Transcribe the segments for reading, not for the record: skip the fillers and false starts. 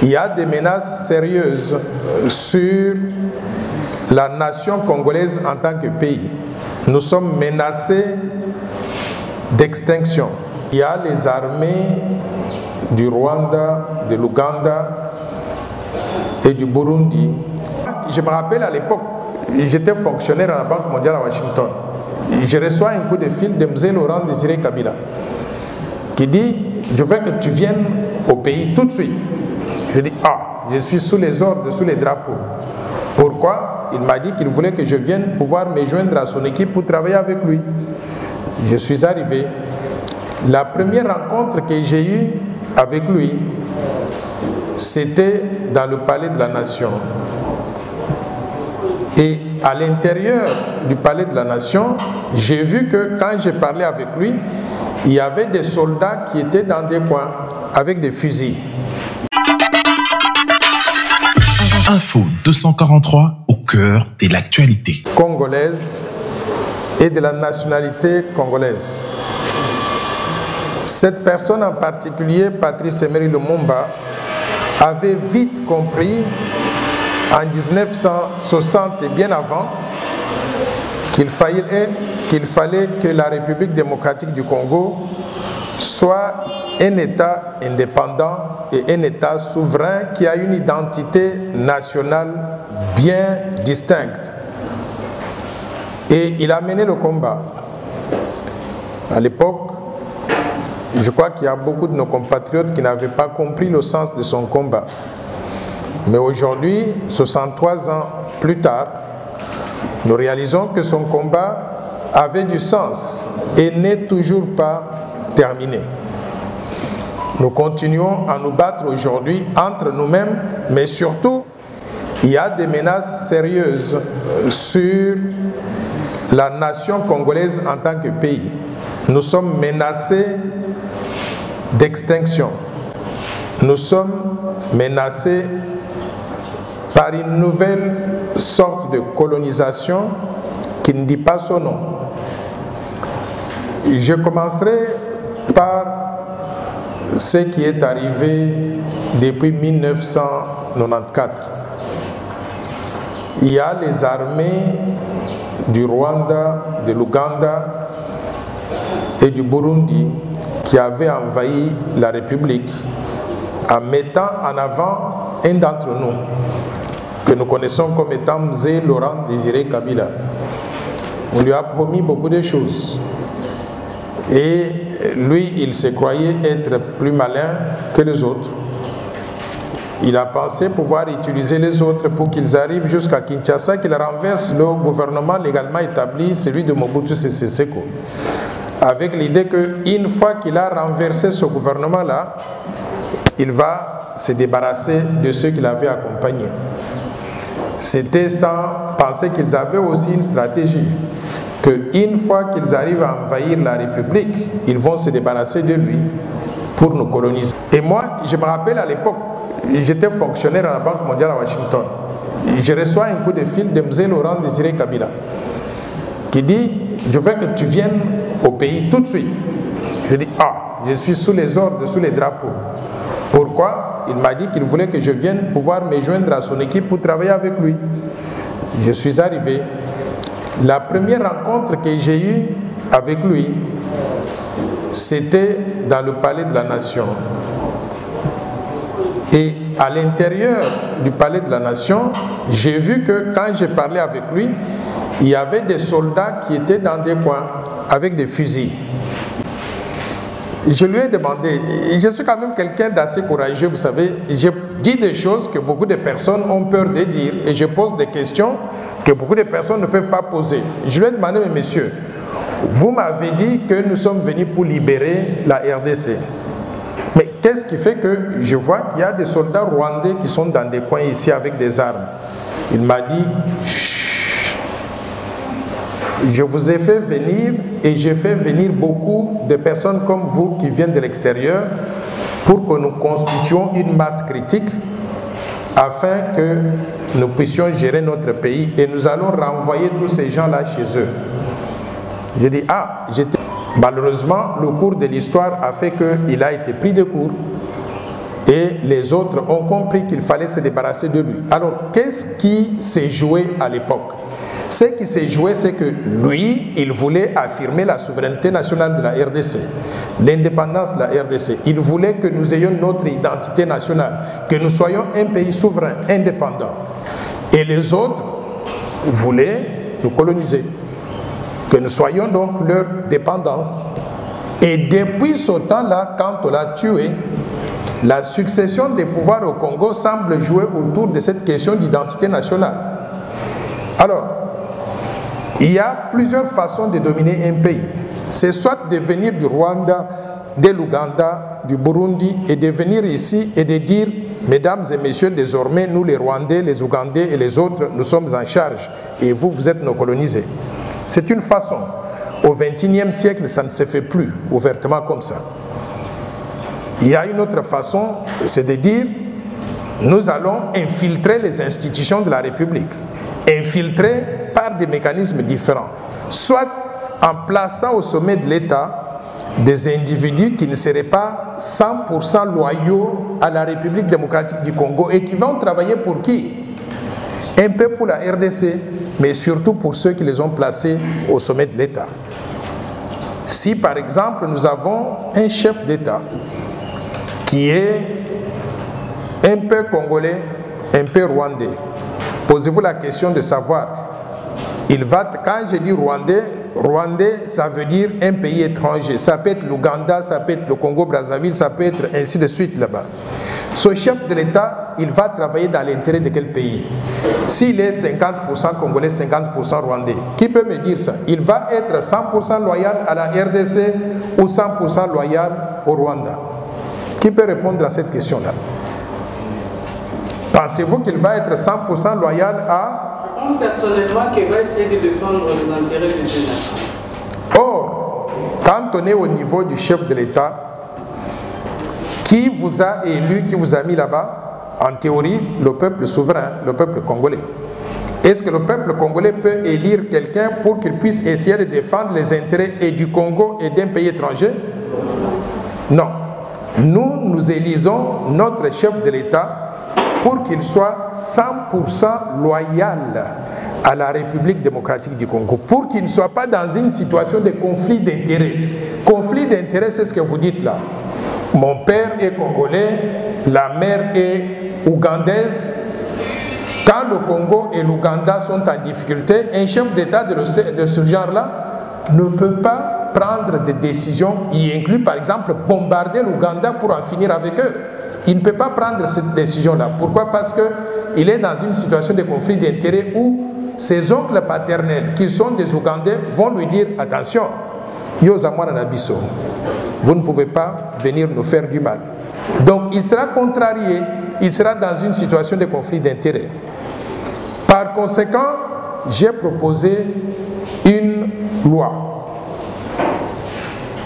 Il y a des menaces sérieuses sur la nation congolaise en tant que pays. Nous sommes menacés d'extinction. Il y a les armées du Rwanda, de l'Ouganda et du Burundi. Je me rappelle à l'époque, j'étais fonctionnaire à la Banque mondiale à Washington. Je reçois un coup de fil de M. Laurent Désiré Kabila qui dit « Je veux que tu viennes au pays tout de suite ». Je dis « Ah, je suis sous les ordres, sous les drapeaux ». Pourquoi? Il m'a dit qu'il voulait que je vienne pouvoir me joindre à son équipe pour travailler avec lui. Je suis arrivé. La première rencontre que j'ai eue avec lui, c'était dans le palais de la Nation. Et à l'intérieur du palais de la Nation, j'ai vu que quand j'ai parlé avec lui, il y avait des soldats qui étaient dans des coins avec des fusils. Info 243 au cœur de l'actualité. Congolaise et de la nationalité congolaise. Cette personne en particulier, Patrice Emery Lumumba, avait vite compris en 1960 et bien avant qu'il fallait que la République démocratique du Congo soit un État indépendant et un État souverain qui a une identité nationale bien distincte. Et il a mené le combat. À l'époque, je crois qu'il y a beaucoup de nos compatriotes qui n'avaient pas compris le sens de son combat. Mais aujourd'hui, 63 ans plus tard, nous réalisons que son combat avait du sens et n'est toujours pas terminé. Nous continuons à nous battre aujourd'hui entre nous-mêmes, mais surtout, il y a des menaces sérieuses sur la nation congolaise en tant que pays. Nous sommes menacés d'extinction. Nous sommes menacés par une nouvelle sorte de colonisation qui ne dit pas son nom. Je commencerai par ce qui est arrivé depuis 1994. Il y a les armées du Rwanda, de l'Ouganda et du Burundi qui avaient envahi la République en mettant en avant un d'entre nous que nous connaissons comme étant M. Laurent Désiré Kabila. On lui a promis beaucoup de choses. Et lui, il se croyait être plus malin que les autres. Il a pensé pouvoir utiliser les autres pour qu'ils arrivent jusqu'à Kinshasa, qu'ils renversent le gouvernement légalement établi, celui de Mobutu Sese Seko. Avec l'idée qu'une fois qu'il a renversé ce gouvernement-là, il va se débarrasser de ceux qui l'avaient accompagné. C'était sans penser qu'ils avaient aussi une stratégie, qu'une fois qu'ils arrivent à envahir la République, ils vont se débarrasser de lui pour nous coloniser. Et moi, je me rappelle à l'époque, j'étais fonctionnaire à la Banque mondiale à Washington. Je reçois un coup de fil de M. Laurent Désiré Kabila qui dit « Je veux que tu viennes au pays tout de suite ». Je dis « Ah, je suis sous les ordres, sous les drapeaux ». Pourquoi? Il m'a dit qu'il voulait que je vienne pouvoir me joindre à son équipe pour travailler avec lui. Je suis arrivé. La première rencontre que j'ai eue avec lui, c'était dans le palais de la Nation. Et à l'intérieur du palais de la Nation, j'ai vu que quand j'ai parlé avec lui, il y avait des soldats qui étaient dans des coins avec des fusils. Je lui ai demandé, je suis quand même quelqu'un d'assez courageux, vous savez, je dis des choses que beaucoup de personnes ont peur de dire et je pose des questions que beaucoup de personnes ne peuvent pas poser. Je lui ai demandé, mais monsieur, vous m'avez dit que nous sommes venus pour libérer la RDC. Mais qu'est-ce qui fait que je vois qu'il y a des soldats rwandais qui sont dans des coins ici avec des armes? Il m'a dit, chut, je vous ai fait venir et j'ai fait venir beaucoup de personnes comme vous qui viennent de l'extérieur pour que nous constituions une masse critique afin que nous puissions gérer notre pays et nous allons renvoyer tous ces gens-là chez eux. Je dis, ah, malheureusement, le cours de l'histoire a fait qu'il a été pris de court. Et les autres ont compris qu'il fallait se débarrasser de lui. Alors, qu'est-ce qui s'est joué à l'époque? Ce qui s'est joué, c'est que lui, il voulait affirmer la souveraineté nationale de la RDC, l'indépendance de la RDC. Il voulait que nous ayons notre identité nationale, que nous soyons un pays souverain, indépendant. Et les autres voulaient nous coloniser, que nous soyons donc leur dépendance. Et depuis ce temps-là, quand on l'a tué, la succession des pouvoirs au Congo semble jouer autour de cette question d'identité nationale. Alors, il y a plusieurs façons de dominer un pays. C'est soit de venir du Rwanda, de l'Ouganda, du Burundi, et de venir ici et de dire, mesdames et messieurs, désormais, nous les Rwandais, les Ougandais et les autres, nous sommes en charge, et vous, vous êtes nos colonisés. C'est une façon. Au XXIe siècle, ça ne se fait plus ouvertement comme ça. Il y a une autre façon, c'est de dire, nous allons infiltrer les institutions de la République, infiltrer par des mécanismes différents, soit en plaçant au sommet de l'État des individus qui ne seraient pas 100% loyaux à la République démocratique du Congo et qui vont travailler pour qui? Un peu pour la RDC, mais surtout pour ceux qui les ont placés au sommet de l'État. Si par exemple nous avons un chef d'État qui est un peu congolais, un peu rwandais, posez-vous la question de savoir, quand je dis rwandais, rwandais ça veut dire un pays étranger, ça peut être l'Ouganda, ça peut être le Congo-Brazzaville, ça peut être ainsi de suite là-bas. Ce chef de l'État, il va travailler dans l'intérêt de quel pays? S'il est 50% congolais, 50% rwandais, qui peut me dire ça? Il va être 100% loyal à la RDC ou 100% loyal au Rwanda? Qui peut répondre à cette question-là? Pensez-vous qu'il va être 100% loyal à... Je pense personnellement qu'il va essayer de défendre les intérêts du Sénat. Or, quand on est au niveau du chef de l'État, qui vous a élu, qui vous a mis là-bas? En théorie, le peuple souverain, le peuple congolais. Est-ce que le peuple congolais peut élire quelqu'un pour qu'il puisse essayer de défendre les intérêts et du Congo et d'un pays étranger? Non. Nous élisons notre chef de l'État pour qu'il soit 100% loyal à la République démocratique du Congo, pour qu'il ne soit pas dans une situation de conflit d'intérêts. Conflit d'intérêts, c'est ce que vous dites là. Mon père est congolais, la mère est ougandaise. Quand le Congo et l'Ouganda sont en difficulté, un chef d'État de ce genre-là ne peut pas prendre des décisions, y inclut par exemple bombarder l'Ouganda pour en finir avec eux. Il ne peut pas prendre cette décision-là. Pourquoi? Parce qu'il est dans une situation de conflit d'intérêts où ses oncles paternels, qui sont des Ougandais, vont lui dire « Attention, Yozamwana Nabiso, vous ne pouvez pas venir nous faire du mal. » Donc il sera contrarié, il sera dans une situation de conflit d'intérêts. Par conséquent, j'ai proposé une loi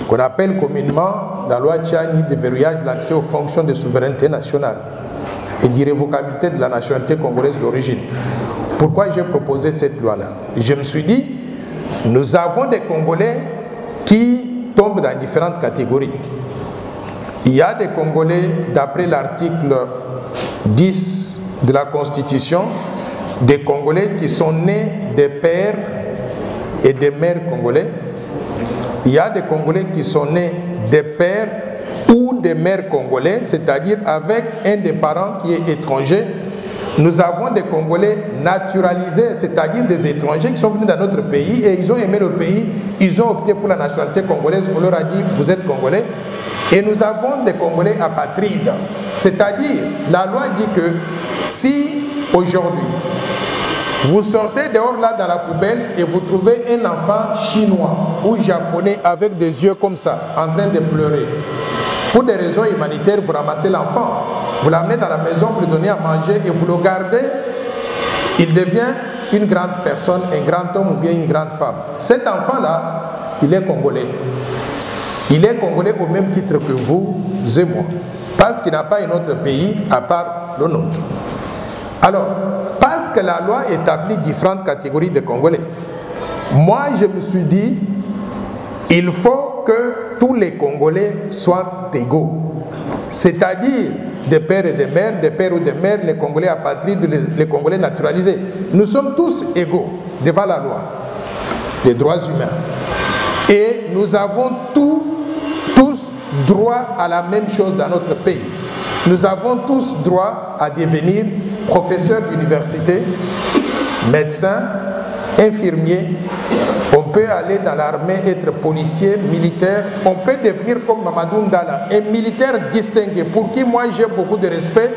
qu'on appelle communément la loi Tchani de verrouillage de l'accès aux fonctions de souveraineté nationale et d'irrévocabilité de la nationalité congolaise d'origine. Pourquoi j'ai proposé cette loi-là? Je me suis dit, nous avons des Congolais qui tombent dans différentes catégories. Il y a des Congolais, d'après l'article 10 de la Constitution, des Congolais qui sont nés des pères et des mères congolais. Il y a des Congolais qui sont nés des pères ou des mères congolais, c'est-à-dire avec un des parents qui est étranger. Nous avons des Congolais naturalisés, c'est-à-dire des étrangers qui sont venus dans notre pays et ils ont aimé le pays, ils ont opté pour la nationalité congolaise, on leur a dit vous êtes Congolais. Et nous avons des Congolais apatrides, c'est-à-dire la loi dit que si aujourd'hui vous sortez dehors là dans la poubelle et vous trouvez un enfant chinois ou japonais avec des yeux comme ça, en train de pleurer, pour des raisons humanitaires, vous ramassez l'enfant, vous l'amenez dans la maison, vous lui donnez à manger et vous le gardez, il devient une grande personne, un grand homme ou bien une grande femme. Cet enfant-là, il est congolais. Il est congolais au même titre que vous et moi, parce qu'il n'a pas un autre pays à part le nôtre. Alors, parce que la loi établit différentes catégories de Congolais, moi je me suis dit, il faut que tous les Congolais soient égaux. C'est-à-dire, des pères et des mères, des pères ou des mères, les Congolais apatrides, les Congolais naturalisés. Nous sommes tous égaux devant la loi des droits humains. Et nous avons tous droit à la même chose dans notre pays. Nous avons tous droit à devenir professeurs d'université, médecins, infirmiers. On peut aller dans l'armée, être policier, militaire. On peut devenir comme Mamadou Ndala, un militaire distingué pour qui moi j'ai beaucoup de respect.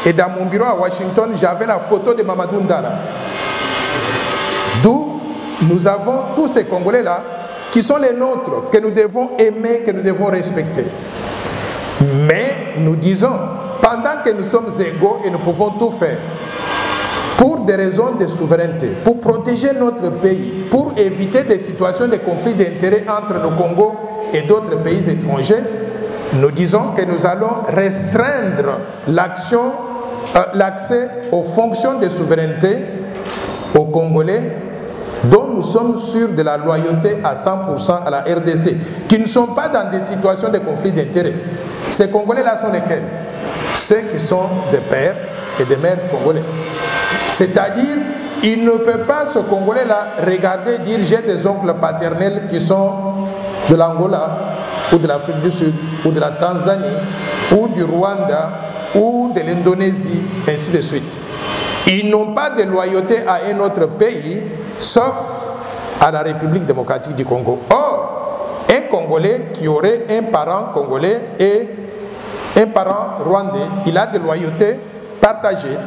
Et dans mon bureau à Washington, j'avais la photo de Mamadou Ndala. D'où nous avons tous ces Congolais-là qui sont les nôtres, que nous devons aimer, que nous devons respecter. Mais nous disons, pendant que nous sommes égaux et nous pouvons tout faire, pour des raisons de souveraineté, pour protéger notre pays, pour éviter des situations de conflit d'intérêts entre le Congo et d'autres pays étrangers, nous disons que nous allons restreindre l'accès aux fonctions de souveraineté aux Congolais dont nous sommes sûrs de la loyauté à 100% à la RDC, qui ne sont pas dans des situations de conflit d'intérêts. Ces Congolais-là sont lesquels? Ceux qui sont des pères et des mères congolais. C'est-à-dire, il ne peut pas, ce Congolais-là, regarder et dire j'ai des oncles paternels qui sont de l'Angola, ou de l'Afrique du Sud, ou de la Tanzanie, ou du Rwanda, ou de l'Indonésie, ainsi de suite. Ils n'ont pas de loyauté à un autre pays, sauf à la République démocratique du Congo. Or, un Congolais qui aurait un parent congolais et un parent rwandais, il a des loyautés partagées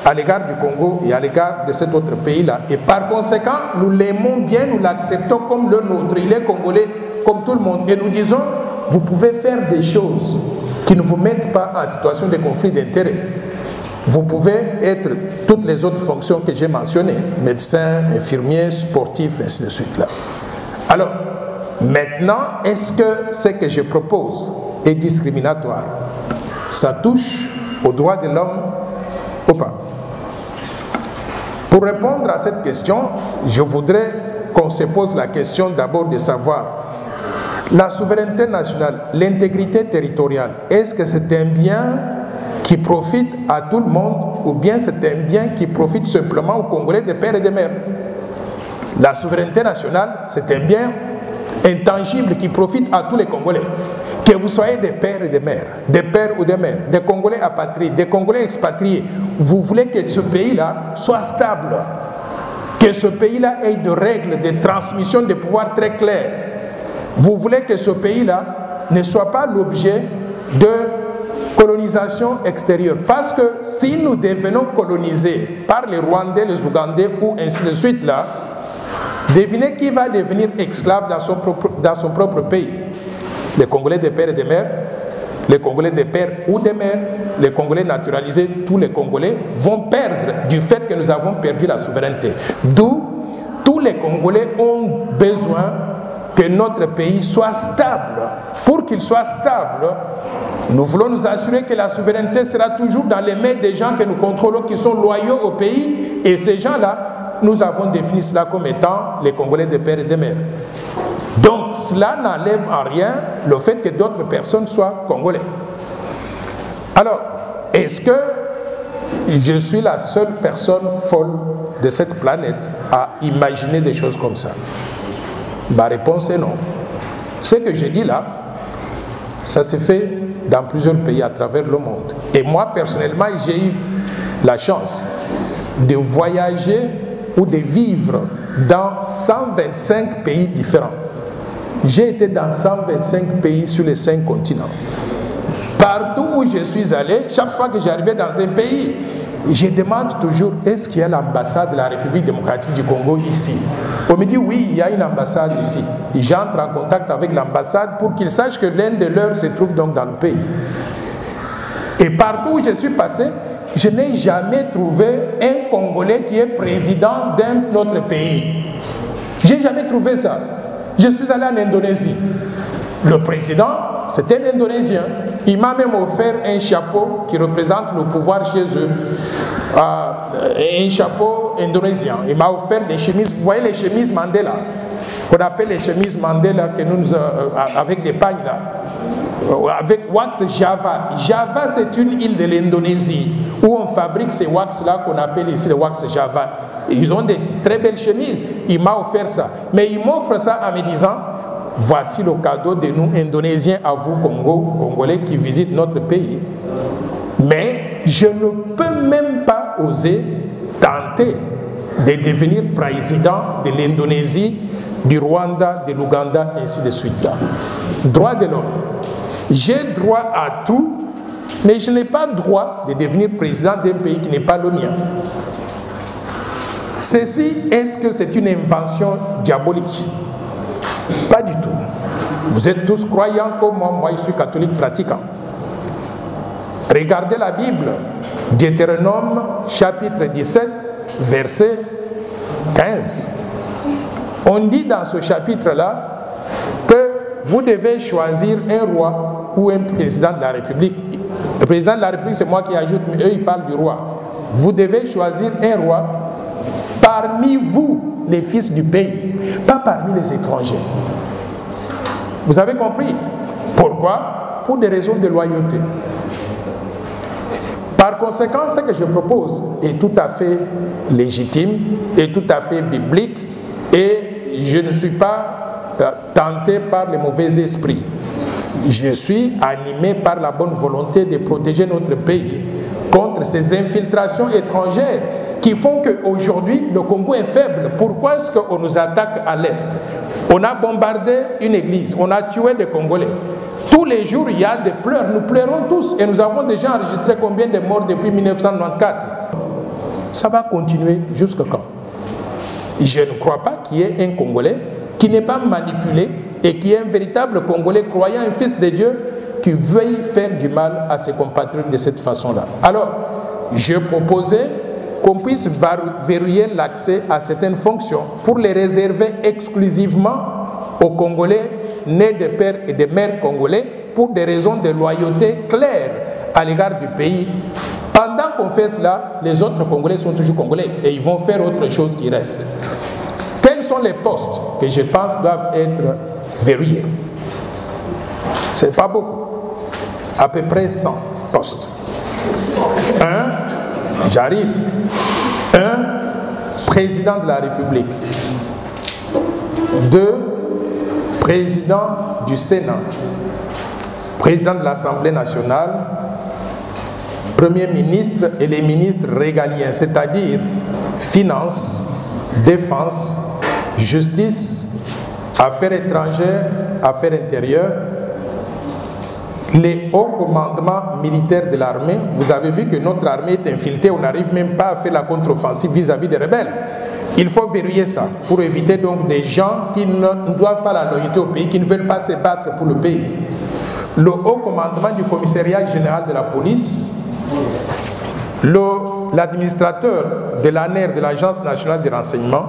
à l'égard du Congo et à l'égard de cet autre pays-là. Et par conséquent, nous l'aimons bien, nous l'acceptons comme le nôtre. Il est congolais comme tout le monde. Et nous disons, vous pouvez faire des choses qui ne vous mettent pas en situation de conflit d'intérêts. Vous pouvez être toutes les autres fonctions que j'ai mentionnées, médecin, infirmier, sportif, ainsi de suite. Là. Alors, maintenant, est-ce que ce que je propose est discriminatoire? Ça touche aux droits de l'homme ou pas? Pour répondre à cette question, je voudrais qu'on se pose la question d'abord de savoir la souveraineté nationale, l'intégrité territoriale, est-ce que c'est un bien qui profite à tout le monde ou bien c'est un bien qui profite simplement aux Congolais des pères et des mères? La souveraineté nationale, c'est un bien intangible qui profite à tous les Congolais. Que vous soyez des pères et des mères, des pères ou des mères, des Congolais apatrides, des Congolais expatriés, vous voulez que ce pays-là soit stable, que ce pays-là ait de règles de transmission de pouvoir très claires. Vous voulez que ce pays-là ne soit pas l'objet de colonisation extérieure. Parce que si nous devenons colonisés par les Rwandais, les Ougandais ou ainsi de suite là, devinez qui va devenir esclave dans son propre pays? Les Congolais des pères et des mères, les Congolais des pères ou des mères, les Congolais naturalisés, tous les Congolais vont perdre du fait que nous avons perdu la souveraineté. D'où tous les Congolais ont besoin que notre pays soit stable. Pour qu'il soit stable, nous voulons nous assurer que la souveraineté sera toujours dans les mains des gens que nous contrôlons, qui sont loyaux au pays. Et ces gens-là, nous avons défini cela comme étant les Congolais des pères et des mères. Donc, cela n'enlève en rien le fait que d'autres personnes soient Congolais. Alors, est-ce que je suis la seule personne folle de cette planète à imaginer des choses comme ça? Ma réponse est non. Ce que je dis là, ça se fait dans plusieurs pays à travers le monde. Et moi, personnellement, j'ai eu la chance de voyager ou de vivre dans 125 pays différents. J'ai été dans 125 pays sur les 5 continents. Partout où je suis allé, chaque fois que j'arrivais dans un pays, je demande toujours, est-ce qu'il y a l'ambassade de la République démocratique du Congo ici? On me dit, oui, il y a une ambassade ici. J'entre en contact avec l'ambassade pour qu'ils sachent que l'un de leurs se trouve donc dans le pays. Et partout où je suis passé, je n'ai jamais trouvé un Congolais qui est président d'un autre pays. Je n'ai jamais trouvé ça. Je suis allé en Indonésie. Le président, c'était un Indonésien. Il m'a même offert un chapeau qui représente le pouvoir chez eux. Un chapeau indonésien. Il m'a offert des chemises. Vous voyez les chemises Mandela, qu'on appelle les chemises Mandela, que nous, avec des pagnes là. avec wax Java. Java, c'est une île de l'Indonésie où on fabrique ces wax-là qu'on appelle ici le wax Java. Ils ont des très belles chemises. Il m'a offert ça. Mais il m'offre ça en me disant, voici le cadeau de nous, Indonésiens, à vous, Congolais, qui visitent notre pays. Mais je ne peux même pas oser tenter de devenir président de l'Indonésie, du Rwanda, de l'Ouganda, ainsi de suite. Là. Droit de l'homme. J'ai droit à tout, mais je n'ai pas droit de devenir président d'un pays qui n'est pas le mien. Ceci, est-ce que c'est une invention diabolique? Pas du tout. Vous êtes tous croyants comme moi, moi je suis catholique pratiquant. Regardez la Bible, Deutéronome chapitre 17, verset 15. On dit dans ce chapitre-là que vous devez choisir un roi ou un président de la République. Le président de la République, c'est moi qui ajoute, mais eux, ils parlent du roi. Vous devez choisir un roi parmi vous, les fils du pays, pas parmi les étrangers. Vous avez compris? Pourquoi? Pour des raisons de loyauté. Par conséquent, ce que je propose est tout à fait légitime, est tout à fait biblique, et je ne suis pas tenté par les mauvais esprits. Je suis animé par la bonne volonté de protéger notre pays contre ces infiltrations étrangères qui font qu'aujourd'hui, le Congo est faible. Pourquoi est-ce qu'on nous attaque à l'Est? On a bombardé une église, on a tué des Congolais. Tous les jours, il y a des pleurs. Nous pleurons tous et nous avons déjà enregistré combien de morts depuis 1994. Ça va continuer jusqu'à quand? Je ne crois pas qu'il y ait un Congolais qui n'est pas manipulé et qui est un véritable Congolais croyant, un fils de Dieu, qui veuille faire du mal à ses compatriotes de cette façon-là. Alors, je proposais qu'on puisse verrouiller l'accès à certaines fonctions pour les réserver exclusivement aux Congolais nés de pères et de mères congolais pour des raisons de loyauté claires à l'égard du pays. Pendant qu'on fait cela, les autres Congolais sont toujours Congolais et ils vont faire autre chose qui reste. Quels sont les postes que je pense doivent être verrouillés? Ce n'est pas beaucoup. À peu près 100 postes. J'arrive. Président de la République. 2, président du Sénat. Président de l'Assemblée nationale. Premier ministre et les ministres régaliens, c'est-à-dire finances, défense, justice, affaires étrangères, affaires intérieures, les hauts commandements militaires de l'armée. Vous avez vu que notre armée est infiltrée, on n'arrive même pas à faire la contre-offensive vis-à-vis des rebelles. Il faut verrouiller ça pour éviter donc des gens qui ne doivent pas la loyauté au pays, qui ne veulent pas se battre pour le pays. Le haut commandement du commissariat général de la police, l'administrateur de l'ANER, de l'Agence nationale de renseignement,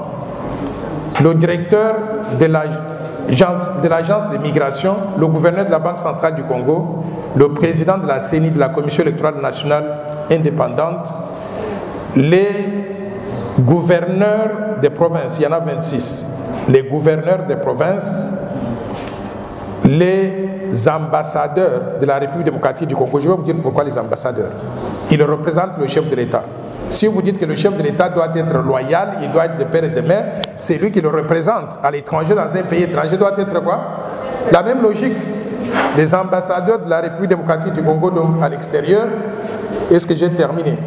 le directeur de l'agence de migration, le gouverneur de la Banque centrale du Congo, le président de la CENI, de la Commission électorale nationale indépendante, les gouverneurs des provinces, il y en a 26, les gouverneurs des provinces, les ambassadeurs de la République démocratique du Congo. Je vais vous dire pourquoi les ambassadeurs. Ils représentent le chef de l'État. Si vous dites que le chef de l'État doit être loyal, il doit être de père et de mère, c'est lui qui le représente à l'étranger, dans un pays étranger, doit être quoi? La même logique. Les ambassadeurs de la République démocratique du Congo, donc à l'extérieur, est-ce que j'ai terminé?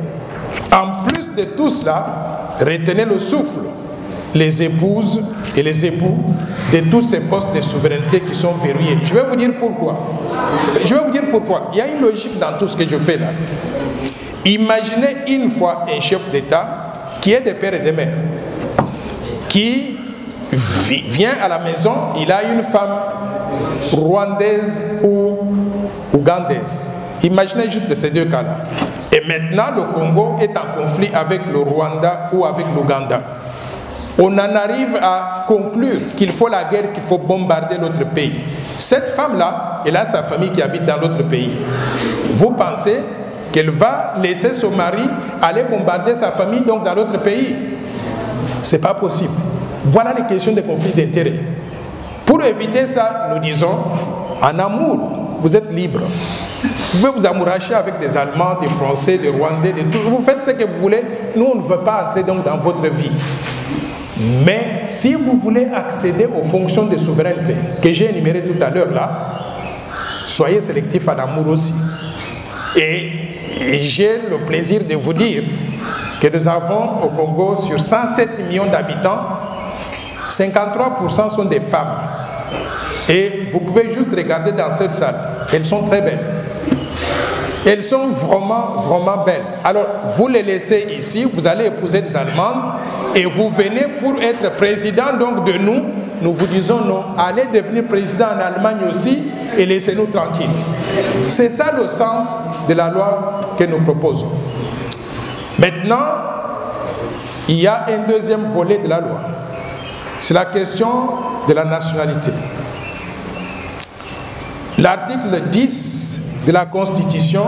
En plus de tout cela, retenez le souffle, les épouses et les époux de tous ces postes de souveraineté qui sont verrouillés. Je vais vous dire pourquoi. Je vais vous dire pourquoi. Il y a une logique dans tout ce que je fais là. Imaginez une fois un chef d'État qui est de père et de mère, qui vient à la maison, il a une femme rwandaise ou ougandaise. Imaginez juste ces deux cas-là. Et maintenant, le Congo est en conflit avec le Rwanda ou avec l'Ouganda. On en arrive à conclure qu'il faut la guerre, qu'il faut bombarder l'autre pays. Cette femme-là, elle a sa famille qui habite dans l'autre pays. Vous pensez qu'elle va laisser son mari aller bombarder sa famille donc dans l'autre pays? Ce n'est pas possible. Voilà les questions de conflit d'intérêts. Pour éviter ça, nous disons, en amour, vous êtes libre. Vous pouvez vous amouracher avec des Allemands, des Français, des Rwandais, des tout. Vous faites ce que vous voulez. Nous, on ne veut pas entrer donc dans votre vie. Mais si vous voulez accéder aux fonctions de souveraineté que j'ai énumérées tout à l'heure là, soyez sélectifs en amour aussi. Et j'ai le plaisir de vous dire que nous avons au Congo, sur 107 millions d'habitants, 53% sont des femmes. Et vous pouvez juste regarder dans cette salle, elles sont très belles. Elles sont vraiment, vraiment belles. Alors, vous les laissez ici, vous allez épouser des Allemandes, et vous venez pour être président donc de nous. Nous vous disons non, allez devenir président en Allemagne aussi, et laissez-nous tranquilles. C'est ça le sens de la loi que nous proposons. Maintenant, il y a un deuxième volet de la loi. C'est la question de la nationalité. L'article 10 de la Constitution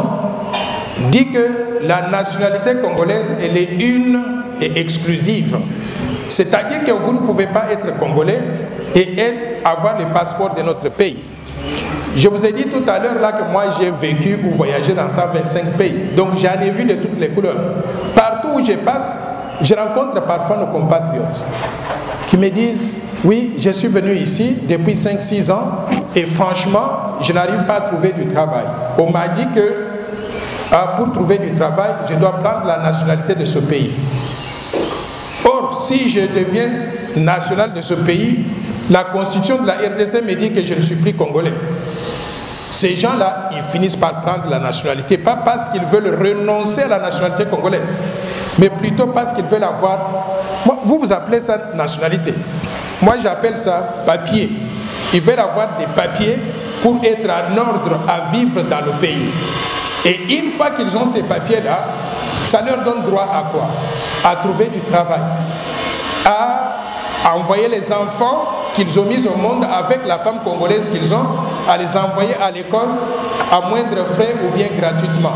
dit que la nationalité congolaise, elle est une et exclusive. C'est-à-dire que vous ne pouvez pas être congolais et avoir le passeport de notre pays. Je vous ai dit tout à l'heure là que moi j'ai vécu ou voyagé dans 125 pays. Donc j'en ai vu de toutes les couleurs. Partout où je passe, je rencontre parfois nos compatriotes qui me disent « Oui, je suis venu ici depuis 5-6 ans et franchement, je n'arrive pas à trouver du travail. On m'a dit que pour trouver du travail, je dois prendre la nationalité de ce pays. Or, si je deviens national de ce pays, la constitution de la RDC me dit que je ne suis plus congolais. » Ces gens-là, ils finissent par prendre la nationalité, pas parce qu'ils veulent renoncer à la nationalité congolaise, mais plutôt parce qu'ils veulent avoir... Vous appelez ça nationalité. Moi, j'appelle ça papier. Ils veulent avoir des papiers pour être en ordre à vivre dans le pays. Et une fois qu'ils ont ces papiers-là, ça leur donne droit à quoi? À trouver du travail, à envoyer les enfants qu'ils ont mis au monde avec la femme congolaise qu'ils ont, à les envoyer à l'école à moindre frais ou bien gratuitement.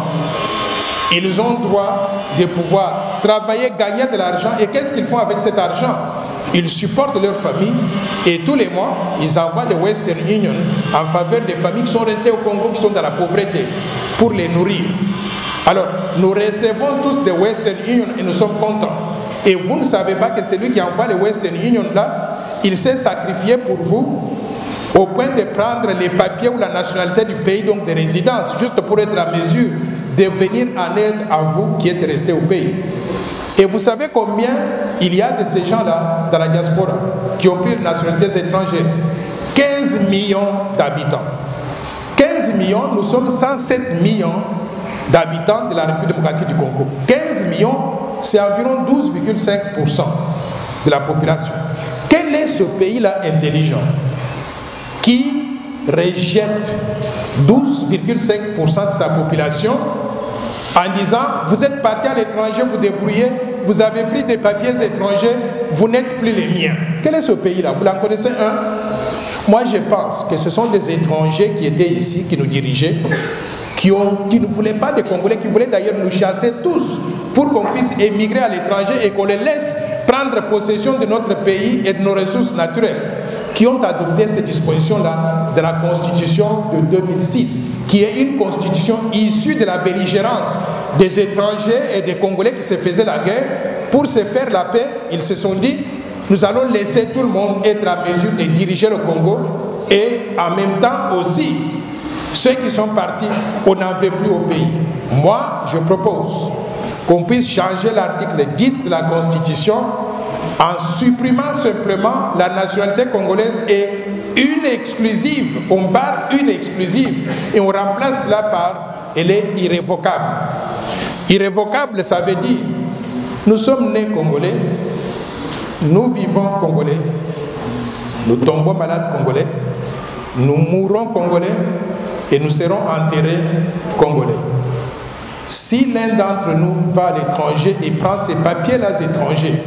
Ils ont droit de pouvoir travailler, gagner de l'argent. Et qu'est-ce qu'ils font avec cet argent? Ils supportent leur famille et tous les mois, ils envoient le Western Union en faveur des familles qui sont restées au Congo, qui sont dans la pauvreté, pour les nourrir. Alors, nous recevons tous des Western Union et nous sommes contents. Et vous ne savez pas que celui qui envoie le Western Union là, il s'est sacrifié pour vous au point de prendre les papiers ou la nationalité du pays, donc de résidence, juste pour être à mesure de venir en aide à vous qui êtes restés au pays. Et vous savez combien il y a de ces gens-là dans la diaspora qui ont pris les nationalités étrangères? 15 millions d'habitants. 15 millions, nous sommes 107 millions d'habitants de la République démocratique du Congo. 15 millions, c'est environ 12,5% de la population. Quel est ce pays-là intelligent qui rejette 12,5% de sa population en disant « Vous êtes parti à l'étranger, vous débrouillez, vous avez pris des papiers étrangers, vous n'êtes plus les miens. » Quel est ce pays-là? Vous en connaissez un? Moi, je pense que ce sont des étrangers qui étaient ici, qui nous dirigeaient, qui ne voulaient pas de Congolais, qui voulaient d'ailleurs nous chasser tous pour qu'on puisse émigrer à l'étranger et qu'on les laisse prendre possession de notre pays et de nos ressources naturelles, qui ont adopté ces dispositions-là de la Constitution de 2006, qui est une constitution issue de la belligérance des étrangers et des Congolais qui se faisaient la guerre. Pour se faire la paix, ils se sont dit, nous allons laisser tout le monde être à mesure de diriger le Congo et en même temps aussi, ceux qui sont partis, on n'en veut plus au pays. Moi, je propose qu'on puisse changer l'article 10 de la Constitution en supprimant simplement la nationalité congolaise et une exclusive. On barre une exclusive et on remplace cela par elle est irrévocable. Irrévocable, ça veut dire nous sommes nés congolais, nous vivons congolais, nous tombons malades congolais, nous mourrons congolais et nous serons enterrés congolais. Si l'un d'entre nous va à l'étranger et prend ces papiers-là étrangers,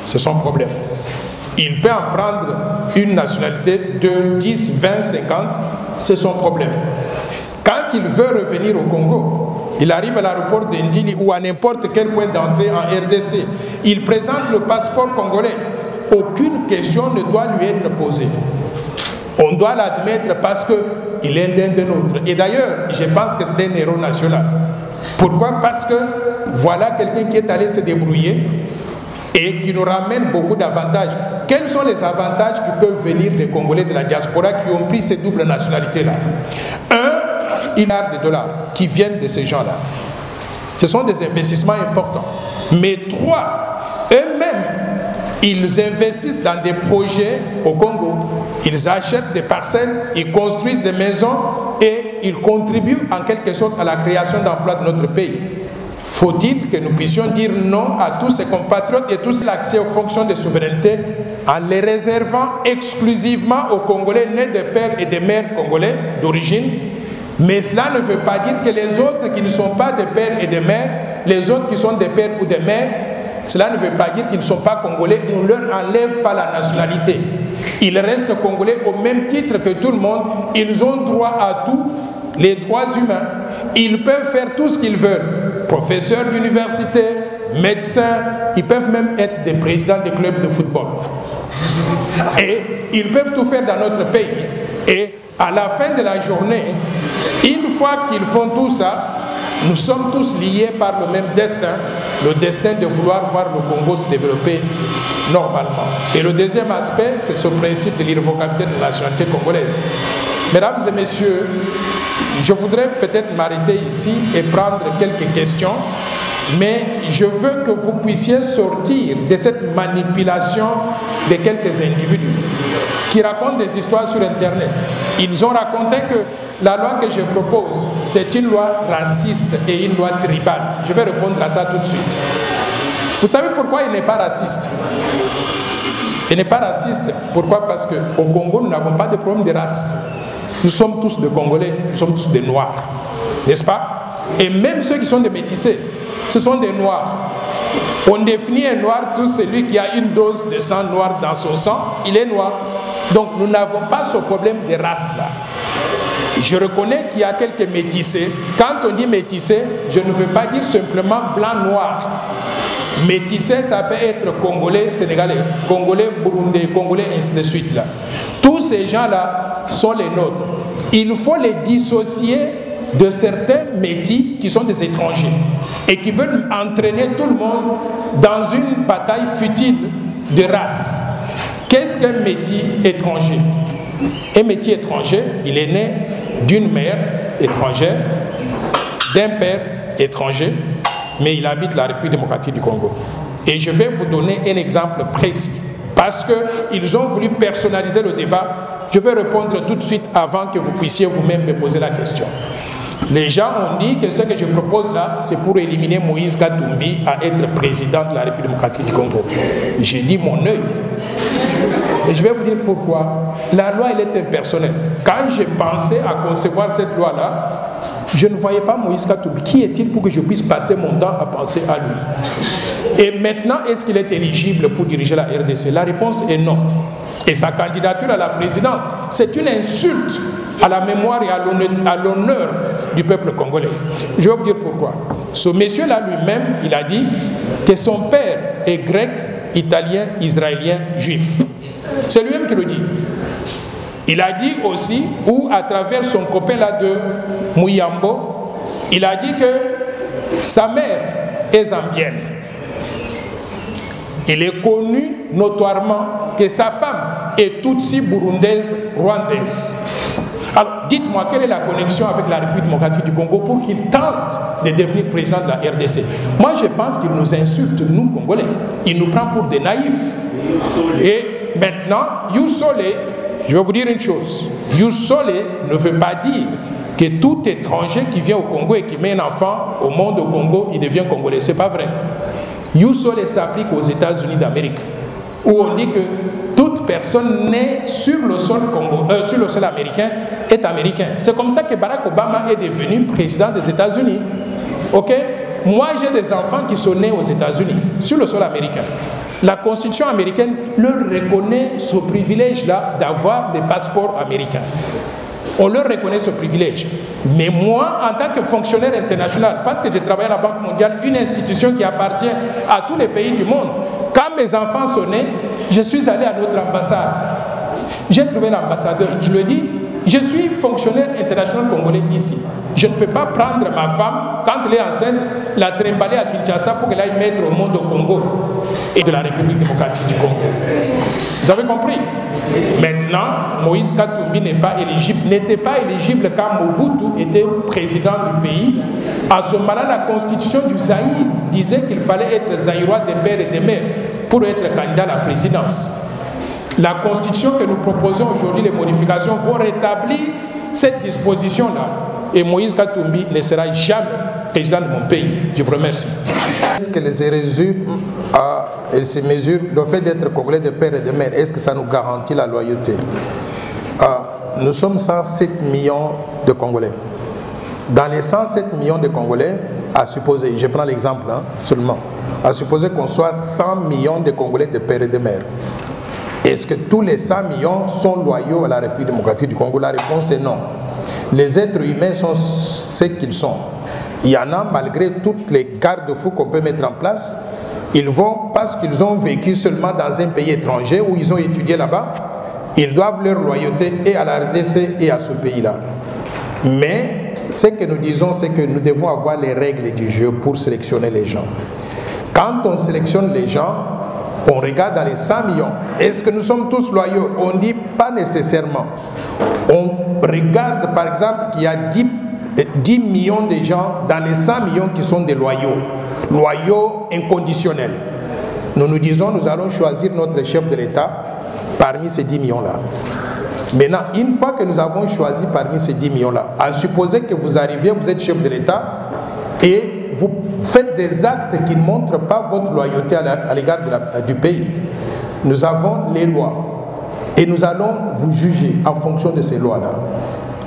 c'est son problème. Il peut en prendre une nationalité de 10, 20, 50, c'est son problème. Quand il veut revenir au Congo, il arrive à l'aéroport d'Indili ou à n'importe quel point d'entrée en RDC, il présente le passeport congolais. Aucune question ne doit lui être posée. On doit l'admettre parce qu'il est l'un des nôtres. Et d'ailleurs, je pense que c'est un héros national. Pourquoi? Parce que voilà quelqu'un qui est allé se débrouiller et qui nous ramène beaucoup d'avantages. Quels sont les avantages qui peuvent venir des Congolais de la diaspora qui ont pris ces doubles nationalités-là? 1 milliard de dollars qui viennent de ces gens-là. Ce sont des investissements importants. Mais 3, eux-mêmes, ils investissent dans des projets au Congo. Ils achètent des parcelles, ils construisent des maisons et ils contribuent en quelque sorte à la création d'emplois de notre pays. Faut-il que nous puissions dire non à tous ces compatriotes et tous l'accès aux fonctions de souveraineté en les réservant exclusivement aux Congolais nés de pères et de mères congolais d'origine? Mais cela ne veut pas dire que les autres qui ne sont pas de pères et de mères, les autres qui sont des pères ou des mères, cela ne veut pas dire qu'ils ne sont pas congolais, on ne leur enlève pas la nationalité. Ils restent congolais au même titre que tout le monde, ils ont droit à tout, les droits humains. Ils peuvent faire tout ce qu'ils veulent, professeurs d'université, médecins, ils peuvent même être des présidents des clubs de football. Et ils peuvent tout faire dans notre pays. Et à la fin de la journée, une fois qu'ils font tout ça, nous sommes tous liés par le même destin, le destin de vouloir voir le Congo se développer normalement. Et le deuxième aspect, c'est ce principe de l'irrévocabilité de la nationalité congolaise. Mesdames et messieurs, je voudrais peut-être m'arrêter ici et prendre quelques questions, mais je veux que vous puissiez sortir de cette manipulation de quelques individus qui racontent des histoires sur Internet. Ils ont raconté que la loi que je propose, c'est une loi raciste et une loi tribale. Je vais répondre à ça tout de suite. Vous savez pourquoi il n'est pas raciste? Il n'est pas raciste. Pourquoi? Parce qu'au Congo, nous n'avons pas de problème de race. Nous sommes tous des Congolais, nous sommes tous des Noirs. N'est-ce pas? Et même ceux qui sont des métissés, ce sont des Noirs. On définit un Noir, tout celui qui a une dose de sang noir dans son sang, il est noir. Donc nous n'avons pas ce problème de race-là. Je reconnais qu'il y a quelques métissés. Quand on dit métissé, je ne veux pas dire simplement blanc-noir. Métissé, ça peut être Congolais, Sénégalais, Congolais, Burundais, Congolais, ainsi de suite. Là. Tous ces gens-là sont les nôtres. Il faut les dissocier de certains métis qui sont des étrangers et qui veulent entraîner tout le monde dans une bataille futile de race. Qu'est-ce qu'un métis étranger? Un métis étranger, il est né d'une mère étrangère, d'un père étranger, mais il habite la République démocratique du Congo. Et je vais vous donner un exemple précis. Parce qu'ils ont voulu personnaliser le débat, je vais répondre tout de suite avant que vous puissiez vous-même me poser la question. Les gens ont dit que ce que je propose là, c'est pour éliminer Moïse Katumbi à être président de la République démocratique du Congo. J'ai dit mon œil. Et je vais vous dire pourquoi. La loi, elle est impersonnelle. Quand j'ai pensé à concevoir cette loi-là, je ne voyais pas Moïse Katumbi. Qui est-il pour que je puisse passer mon temps à penser à lui? Et maintenant, est-ce qu'il est éligible pour diriger la RDC? La réponse est non. Et sa candidature à la présidence, c'est une insulte à la mémoire et à l'honneur du peuple congolais. Je vais vous dire pourquoi. Ce monsieur-là lui-même, il a dit que son père est grec, italien, israélien, juif. C'est lui-même qui le dit. Il a dit aussi, ou à travers son copain-là de Mouyambo, il a dit que sa mère est zambienne. Il est connu notoirement que sa femme est tutsi burundaise, rwandaise. Alors, dites-moi, quelle est la connexion avec la République démocratique du Congo pour qu'il tente de devenir président de la RDC? Moi, je pense qu'il nous insulte, nous, Congolais. Il nous prend pour des naïfs. Et maintenant, Youssole, je vais vous dire une chose. Youssole ne veut pas dire que tout étranger qui vient au Congo et qui met un enfant au monde au Congo, il devient Congolais. Ce n'est pas vrai. Youssole s'applique aux États-Unis d'Amérique, où on dit que toute personne née sur le sol américain est américain. C'est comme ça que Barack Obama est devenu président des États-Unis. Ok? Moi, j'ai des enfants qui sont nés aux États-Unis, sur le sol américain. La Constitution américaine leur reconnaît ce privilège-là d'avoir des passeports américains. On leur reconnaît ce privilège. Mais moi, en tant que fonctionnaire international, parce que j'ai travaillé à la Banque mondiale, une institution qui appartient à tous les pays du monde, quand mes enfants sont nés, je suis allé à notre ambassade. J'ai trouvé l'ambassadeur, je lui ai dit, je suis fonctionnaire international congolais ici. Je ne peux pas prendre ma femme, quand elle est enceinte, la trimballer à Kinshasa pour qu'elle aille mettre au monde au Congo et de la République démocratique du Congo. Vous avez compris? Maintenant, Moïse Katumbi n'était pas éligible quand Mobutu était président du pays. À ce moment-là, la constitution du Zaïre disait qu'il fallait être zaïrois des pères et des mères pour être candidat à la présidence. La constitution que nous proposons aujourd'hui, les modifications, vont rétablir cette disposition-là. Et Moïse Katumbi ne sera jamais président de mon pays. Je vous remercie. Est-ce que les résume et ces mesures, le fait d'être congolais de père et de mère, est-ce que ça nous garantit la loyauté? Nous sommes 107 millions de Congolais. Dans les 107 millions de Congolais, à supposer, je prends l'exemple seulement, à supposer qu'on soit 100 millions de Congolais de père et de mère. Est-ce que tous les 100 millions sont loyaux à la République démocratique du Congo? La réponse est non. Les êtres humains sont ce qu'ils sont. Il y en a, malgré toutes les garde-fous qu'on peut mettre en place, ils vont, parce qu'ils ont vécu seulement dans un pays étranger où ils ont étudié là-bas, ils doivent leur loyauté et à la RDC et à ce pays-là. Mais ce que nous disons, c'est que nous devons avoir les règles du jeu pour sélectionner les gens. Quand on sélectionne les gens, on regarde dans les 100 millions. Est-ce que nous sommes tous loyaux? On ne dit pas nécessairement. On regarde par exemple qu'il y a 10 millions de gens dans les 100 millions qui sont des loyaux. Loyaux inconditionnels. Nous nous disons, nous allons choisir notre chef de l'État parmi ces 10 millions-là. Maintenant, une fois que nous avons choisi parmi ces 10 millions-là, à supposer que vous arriviez, vous êtes chef de l'État et vous faites des actes qui ne montrent pas votre loyauté à l'égard du pays. Nous avons les lois et nous allons vous juger en fonction de ces lois-là.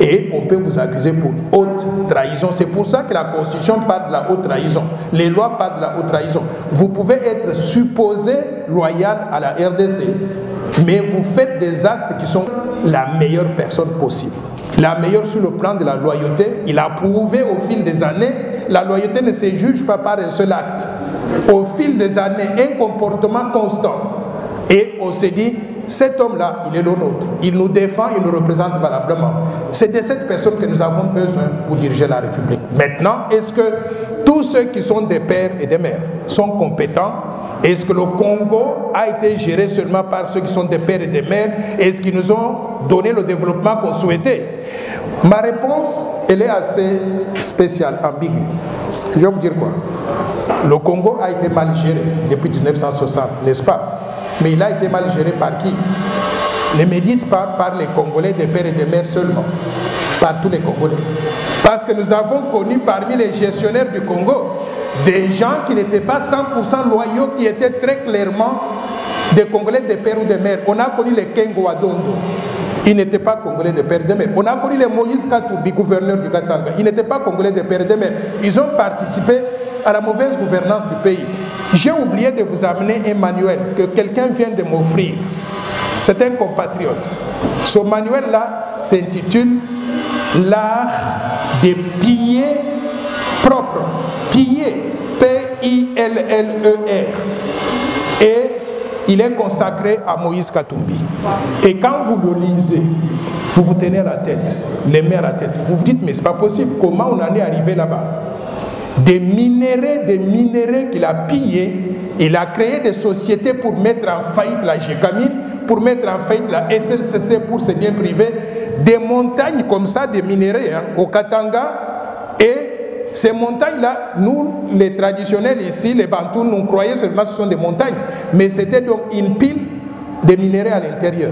Et on peut vous accuser pour haute trahison. C'est pour ça que la Constitution parle de la haute trahison. Les lois parlent de la haute trahison. Vous pouvez être supposé loyal à la RDC, mais vous faites des actes qui sont la meilleure personne possible. La meilleure sur le plan de la loyauté. Il a prouvé au fil des années, la loyauté ne se juge pas par un seul acte. Au fil des années, un comportement constant. Et on s'est dit, cet homme-là, il est le nôtre. Il nous défend, il nous représente valablement. C'est de cette personne que nous avons besoin pour diriger la République. Maintenant, est-ce que tous ceux qui sont des pères et des mères sont compétents? Est-ce que le Congo a été géré seulement par ceux qui sont des pères et des mères? Est-ce qu'ils nous ont donné le développement qu'on souhaitait? Ma réponse, elle est assez spéciale, ambiguë. Je vais vous dire quoi? Le Congo a été mal géré depuis 1960, n'est-ce pas? Mais il a été mal géré par qui? Ne me dites pas par les Congolais des pères et des mères seulement, par tous les Congolais. Parce que nous avons connu parmi les gestionnaires du Congo des gens qui n'étaient pas 100% loyaux, qui étaient très clairement des Congolais des pères ou des mères. On a connu les Kengo Adondo. Ils n'étaient pas Congolais des pères et des mères. On a connu les Moïse Katumbi, gouverneur du Katanga. Ils n'étaient pas Congolais des pères et des mères. Ils ont participé à la mauvaise gouvernance du pays. J'ai oublié de vous amener un manuel que quelqu'un vient de m'offrir. C'est un compatriote. Ce manuel-là s'intitule « L'art de piller propre ». Piller, P-I-L-L-E-R. Et il est consacré à Moïse Katumbi. Et quand vous le lisez, vous vous tenez à la tête, les mains à la tête. Vous vous dites, mais c'est pas possible. Comment on en est arrivé là-bas? Des minéraux qu'il a pillés. Il a créé des sociétés pour mettre en faillite la GECAMIN, pour mettre en faillite la SNCC pour ses biens privés. Des montagnes comme ça, des minéraux au Katanga. Et ces montagnes-là, nous, les traditionnels ici, les Bantous, nous croyons seulement que ce sont des montagnes. Mais c'était donc une pile de minéraux à l'intérieur.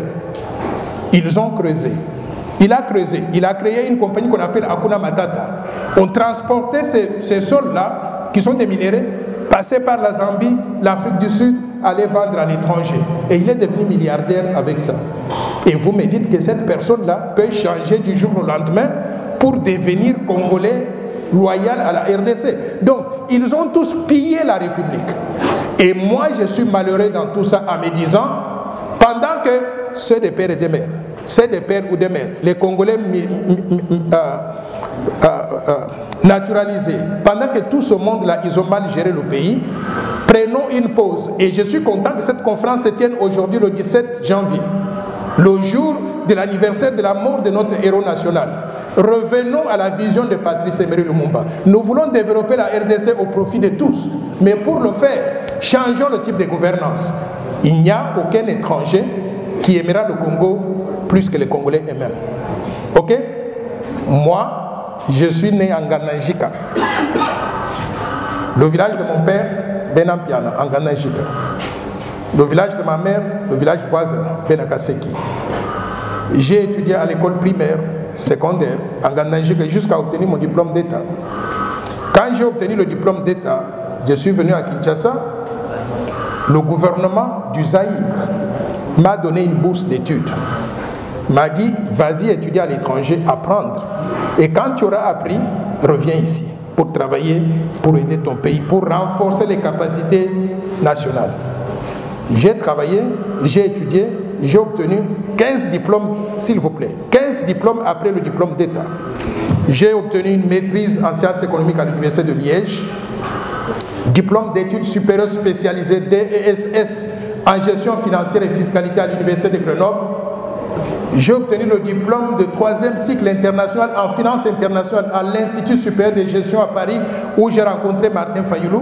Ils ont creusé. Il a creusé. Il a créé une compagnie qu'on appelle Hakuna Matata. On transportait ces sols-là, qui sont des minéraux, passaient par la Zambie, l'Afrique du Sud, allaient vendre à l'étranger. Et il est devenu milliardaire avec ça. Et vous me dites que cette personne-là peut changer du jour au lendemain pour devenir Congolais loyal à la RDC. Donc, ils ont tous pillé la République. Et moi, je suis malheureux dans tout ça en me disant, pendant que ceux des pères et des mères, c'est des pères ou des mères, les Congolais naturalisés, pendant que tout ce monde-là, ils ont mal géré le pays, prenons une pause. Et je suis content que cette conférence se tienne aujourd'hui, le 17 janvier. le jour de l'anniversaire de la mort de notre héros national. Revenons à la vision de Patrice Emery Lumumba. Nous voulons développer la RDC au profit de tous, mais pour le faire, changeons le type de gouvernance. Il n'y a aucun étranger qui aimera le Congo plus que les Congolais eux-mêmes. Ok? Moi, je suis né en Nganajika. Le village de mon père, Benampiana, en Nganajika. Le village de ma mère, le village voisin, Benakaseki. J'ai étudié à l'école primaire, secondaire, en Nganajika jusqu'à obtenir mon diplôme d'État. Quand j'ai obtenu le diplôme d'État, je suis venu à Kinshasa. Le gouvernement du Zaïre m'a donné une bourse d'études. M'a dit, vas-y étudier à l'étranger, apprendre. Et quand tu auras appris, reviens ici pour travailler, pour aider ton pays, pour renforcer les capacités nationales. J'ai travaillé, j'ai étudié, j'ai obtenu 15 diplômes, s'il vous plaît, 15 diplômes après le diplôme d'État. J'ai obtenu une maîtrise en sciences économiques à l'Université de Liège, diplôme d'études supérieures spécialisées DESS en gestion financière et fiscalité à l'Université de Grenoble. J'ai obtenu le diplôme de 3e cycle international en finance internationale à l'Institut supérieur de gestion à Paris où j'ai rencontré Martin Fayulu.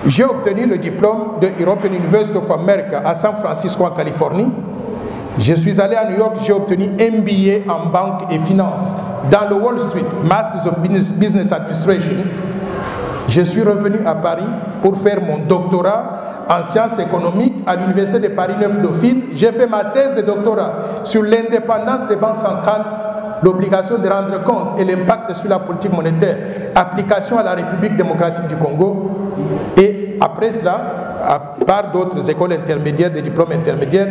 J'ai obtenu le diplôme de European University of America à San Francisco en Californie. Je suis allé à New York, j'ai obtenu MBA en banque et finance dans le Wall Street, Masters of Business Administration. Je suis revenu à Paris pour faire mon doctorat en sciences économiques à l'Université de Paris 9 Dauphine. J'ai fait ma thèse de doctorat sur l'indépendance des banques centrales, l'obligation de rendre compte et l'impact sur la politique monétaire, application à la République démocratique du Congo. Et après cela, à part d'autres écoles intermédiaires, des diplômes intermédiaires,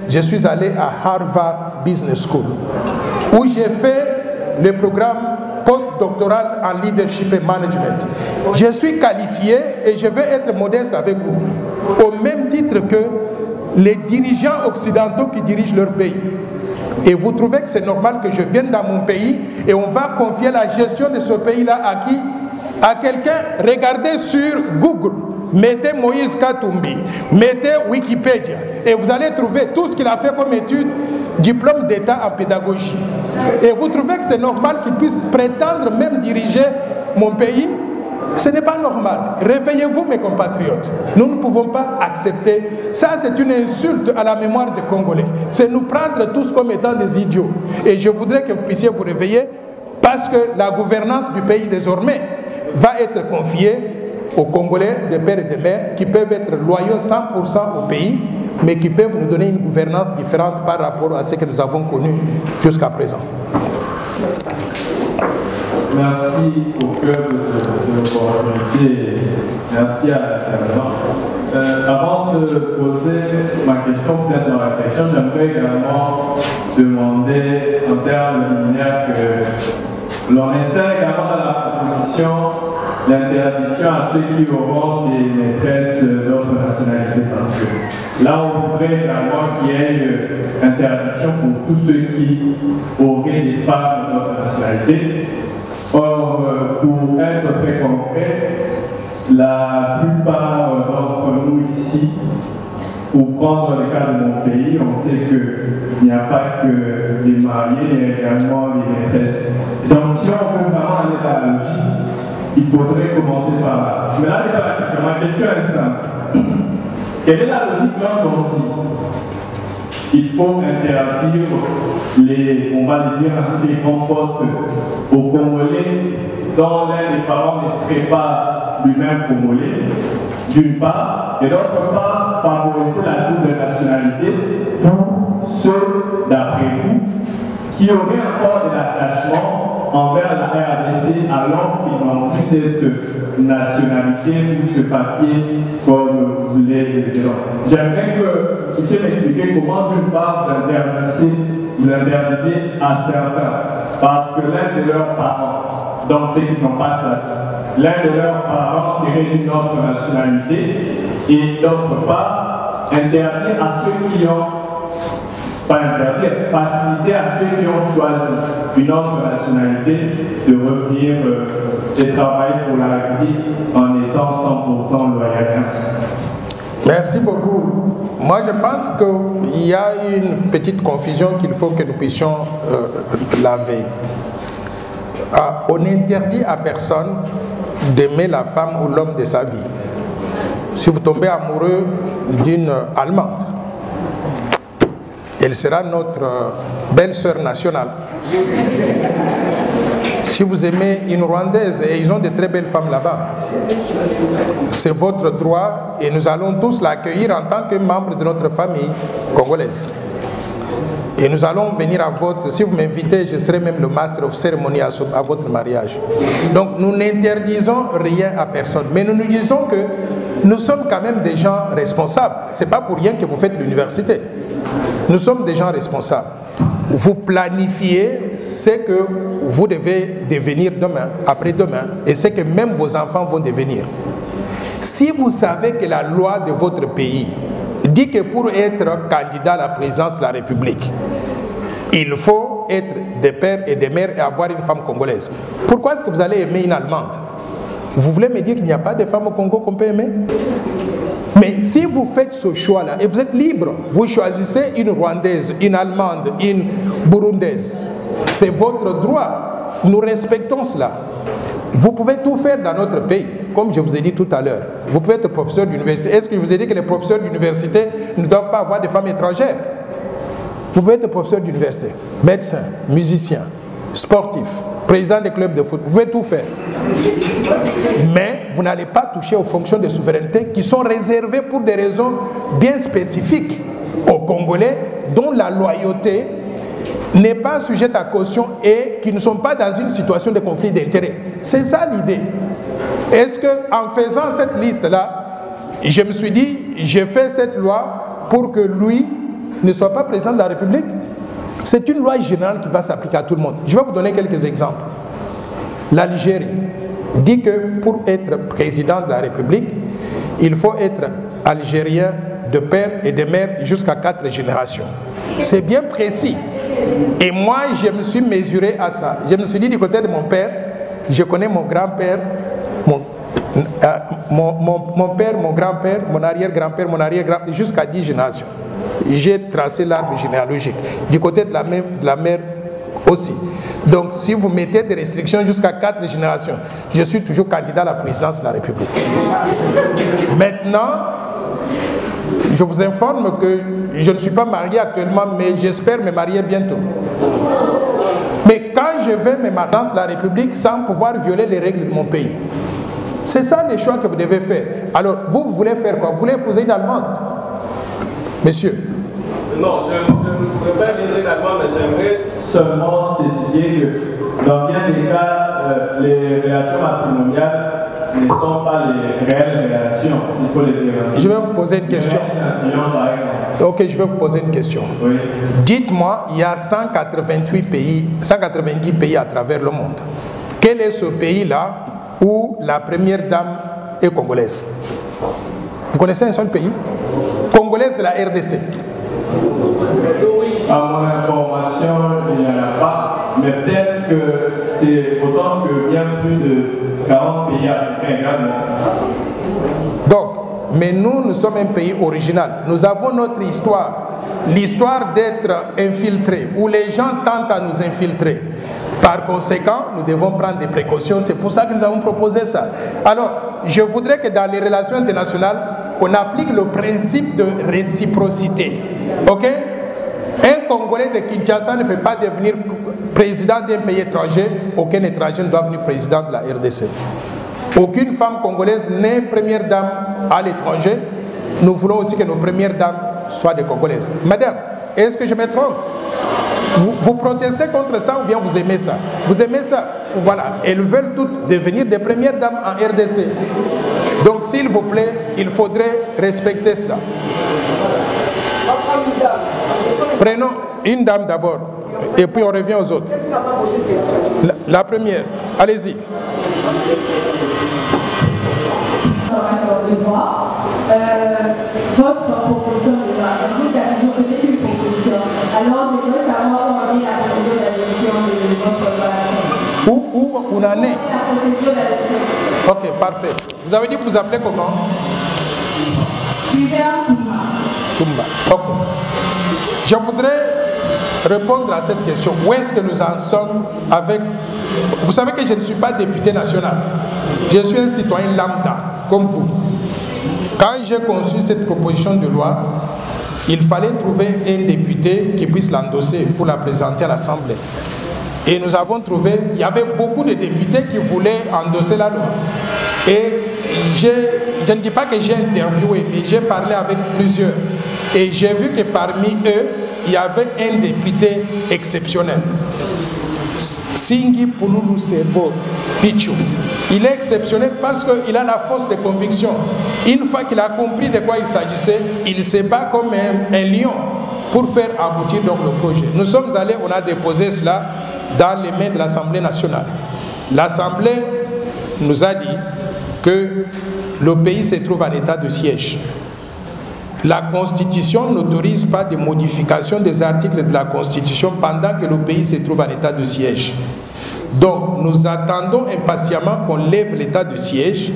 je suis allé à Harvard Business School, où j'ai fait le programme postdoctoral en leadership et management. Je suis qualifié et je vais être modeste avec vous, au même titre que les dirigeants occidentaux qui dirigent leur pays. Et vous trouvez que c'est normal que je vienne dans mon pays et on va confier la gestion de ce pays-là à qui? À quelqu'un. Regardez sur Google, mettez Moïse Katumbi, mettez Wikipédia et vous allez trouver tout ce qu'il a fait comme étude, diplôme d'État en pédagogie. Et vous trouvez que c'est normal qu'il puisse prétendre même diriger mon pays? Ce n'est pas normal. Réveillez-vous mes compatriotes. Nous ne pouvons pas accepter. Ça c'est une insulte à la mémoire des Congolais. C'est nous prendre tous comme étant des idiots. Et je voudrais que vous puissiez vous réveiller parce que la gouvernance du pays désormais va être confiée aux Congolais de père et de mère qui peuvent être loyaux 100% au pays, mais qui peuvent nous donner une gouvernance différente par rapport à ce que nous avons connu jusqu'à présent. Merci au cœur de l'opportunité. Merci à l'intervenant. Avant de poser ma question, peut-être dans la question, j'aimerais également demander en termes liminaires que l'on essaie également dans la proposition l'interdiction à ceux qui auront des maîtresses d'autres nationalités, parce que là on voudrait également qu'il y ait une interdiction pour tous ceux qui auraient des femmes d'autres nationalités. Or, pour être très concret, la plupart d'entre nous ici, pour prendre le cas de mon pays, on sait qu'il n'y a pas que des mariés, il y a également des maîtresses. Donc si on veut vraiment aller dans la logique, il faudrait commencer par là. Mais là n'est pas la question. Ma question est simple. Quelle est la logique lorsqu'on dit il faut interdire les, on va le dire ainsi, les grands postes aux Congolais dont l'un des parents ne serait pas lui-même Congolais, d'une part, et d'autre part, favoriser la double nationalité pour ceux, d'après vous, qui auraient encore de l'attachement envers la RDC alors qu'ils n'ont plus cette nationalité ou ce papier comme vous voulez le dire. J'aimerais que vous puissiez m'expliquer comment d'une part vous interdisez à certains parce que l'un de leurs parents, donc ceux qui n'ont pas choisi, l'un de leurs parents serait d'une autre nationalité et d'autre part interdire à ceux qui ont pas interdire, faciliter à ceux qui ont choisi une autre nationalité de revenir et travailler pour la République en étant 100% loyal. Merci. Merci beaucoup. Moi, je pense qu'il y a une petite confusion qu'il faut que nous puissions laver. On interdit à personne d'aimer la femme ou l'homme de sa vie. Si vous tombez amoureux d'une Allemande, elle sera notre belle-sœur nationale. Si vous aimez une Rwandaise, et ils ont de très belles femmes là-bas, c'est votre droit et nous allons tous l'accueillir en tant que membre de notre famille congolaise. Et nous allons venir à votre, si vous m'invitez, je serai même le master of ceremony à votre mariage. Donc nous n'interdisons rien à personne, mais nous nous disons que nous sommes quand même des gens responsables. Ce n'est pas pour rien que vous faites l'université. Nous sommes des gens responsables. Vous planifiez ce que vous devez devenir demain, après-demain, et ce que même vos enfants vont devenir. Si vous savez que la loi de votre pays dit que pour être candidat à la présidence de la République, il faut être des pères et des mères et avoir une femme congolaise, pourquoi est-ce que vous allez aimer une Allemande? Vous voulez me dire qu'il n'y a pas de femmes au Congo qu'on peut aimer? Mais si vous faites ce choix-là, et vous êtes libre, vous choisissez une Rwandaise, une Allemande, une Burundaise, c'est votre droit. Nous respectons cela. Vous pouvez tout faire dans notre pays, comme je vous ai dit tout à l'heure. Vous pouvez être professeur d'université. Est-ce que je vous ai dit que les professeurs d'université ne doivent pas avoir des femmes étrangères? Vous pouvez être professeur d'université, médecin, musicien, sportif, président des clubs de foot. Vous pouvez tout faire. Mais vous n'allez pas toucher aux fonctions de souveraineté qui sont réservées pour des raisons bien spécifiques aux Congolais dont la loyauté n'est pas sujette à caution et qui ne sont pas dans une situation de conflit d'intérêts. C'est ça l'idée. Est-ce qu'en faisant cette liste-là, je me suis dit, j'ai fait cette loi pour que lui ne soit pas président de la République? C'est une loi générale qui va s'appliquer à tout le monde. Je vais vous donner quelques exemples. L'Algérie dit que pour être président de la République, il faut être algérien de père et de mère jusqu'à 4 générations. C'est bien précis. Et moi, je me suis mesuré à ça. Je me suis dit du côté de mon père, je connais mon grand-père, mon père, mon grand-père, mon arrière-grand-père, mon arrière-grand-père, jusqu'à 10 générations. J'ai tracé l'arbre généalogique. Du côté de la mère aussi. Donc, si vous mettez des restrictions jusqu'à 4 générations, je suis toujours candidat à la présidence de la République. Maintenant, je vous informe que je ne suis pas marié actuellement, mais j'espère me marier bientôt. Mais quand je vais me marier dans la République sans pouvoir violer les règles de mon pays, c'est ça les choix que vous devez faire. Alors, vous voulez faire quoi? Vous voulez épouser une Allemande? Monsieur? Non, je ne voudrais pas dire une Allemande, mais j'aimerais seulement spécifier que dans bien des cas, les relations matrimoniales ne sont pas les réelles relations, s'il faut les dire ainsi. Je vais vous poser une question. Ok, je vais vous poser une question. Oui. Dites-moi, il y a 190 pays à travers le monde. Quel est ce pays-là où la première dame est congolaise? Vous connaissez un seul pays? Congolaise de la RDC. À mon information, il n'y en a pas, mais peut-être que c'est autant que bien plus de 40 pays africains également. Donc, mais nous sommes un pays original. Nous avons notre histoire. L'histoire d'être infiltrés, où les gens tentent à nous infiltrer. Par conséquent, nous devons prendre des précautions. C'est pour ça que nous avons proposé ça. Alors, je voudrais que dans les relations internationales, on applique le principe de réciprocité. Ok? Un Congolais de Kinshasa ne peut pas devenir président d'un pays étranger. Aucun étranger ne doit devenir président de la RDC. Aucune femme congolaise n'est première dame à l'étranger. Nous voulons aussi que nos premières dames soient des Congolaises. Madame, est-ce que je me trompe? Vous protestez contre ça ou bien vous aimez ça? Vous aimez ça? Voilà. Elles veulent toutes devenir des premières dames en RDC. Donc, s'il vous plaît, il faudrait respecter cela. Prenons une dame d'abord, et puis on revient aux autres. La première, allez-y. Votre proposition de loi, vous avez peut-être une proposition. Alors, je voudrais savoir comment on est la procédure d'adoption de votre loi. Où on en est? La procédure d'adoption. Ok, parfait. Vous avez dit que vous appelez comment? Oui, Toumba. Ok. Je voudrais répondre à cette question. Où est-ce que nous en sommes avec... Vous savez que je ne suis pas député national. Je suis un citoyen lambda, comme vous. Quand j'ai conçu cette proposition de loi, il fallait trouver un député qui puisse l'endosser pour la présenter à l'Assemblée. Et nous avons trouvé, il y avait beaucoup de députés qui voulaient endosser la loi. Et je ne dis pas que j'ai interviewé, mais j'ai parlé avec plusieurs. Et j'ai vu que parmi eux, il y avait un député exceptionnel. Singi Pululu Sebo Pichu. Il est exceptionnel parce qu'il a la force de conviction. Une fois qu'il a compris de quoi il s'agissait, il se bat comme un lion pour faire aboutir donc le projet. Nous sommes allés, on a déposé cela dans les mains de l'Assemblée nationale. L'Assemblée nous a dit que le pays se trouve en état de siège. La Constitution n'autorise pas de modification des articles de la Constitution pendant que le pays se trouve en état de siège. Donc, nous attendons impatiemment qu'on lève l'état de siège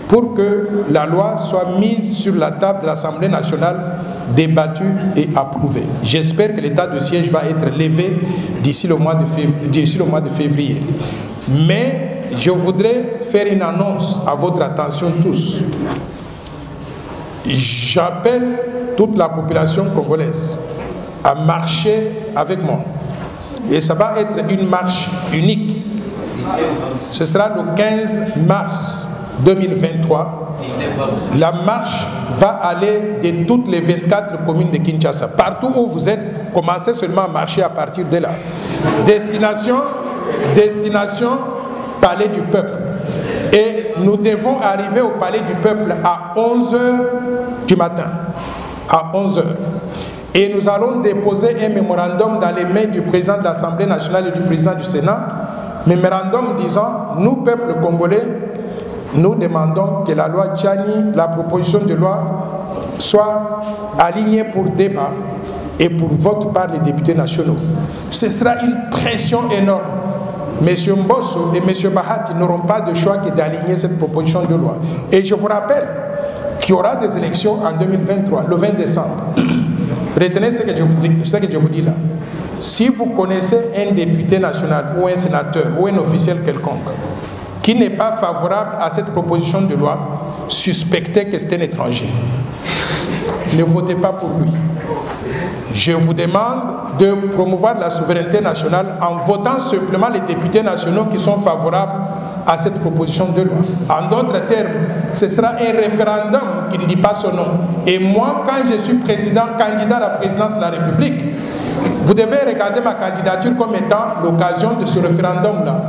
pour que la loi soit mise sur la table de l'Assemblée nationale, débattue et approuvée. J'espère que l'état de siège va être levé d'ici le mois de février. Mais je voudrais faire une annonce à votre attention tous. J'appelle toute la population congolaise à marcher avec moi. Et ça va être une marche unique. Ce sera le 15 mars 2023. La marche va aller de toutes les 24 communes de Kinshasa. Partout où vous êtes, commencez seulement à marcher à partir de là. Destination, Palais du Peuple. Et nous devons arriver au Palais du Peuple à 11h du matin. À 11h. Et nous allons déposer un mémorandum dans les mains du président de l'Assemblée nationale et du président du Sénat. Mémorandum disant, nous, peuple congolais, nous demandons que la loi Tchani, la proposition de loi, soit alignée pour débat et pour vote par les députés nationaux. Ce sera une pression énorme. M. Mbosso et M. Bahati n'auront pas de choix que d'aligner cette proposition de loi. Et je vous rappelle qu'il y aura des élections en 2023, le 20 décembre. Retenez ce que je vous dis là. Si vous connaissez un député national ou un sénateur ou un officiel quelconque qui n'est pas favorable à cette proposition de loi, suspectez que c'est un étranger. Ne votez pas pour lui. Je vous demande de promouvoir la souveraineté nationale en votant simplement les députés nationaux qui sont favorables à cette proposition de loi. En d'autres termes, ce sera un référendum qui ne dit pas son nom. Et moi, quand je suis candidat à la présidence de la République, vous devez regarder ma candidature comme étant l'occasion de ce référendum-là.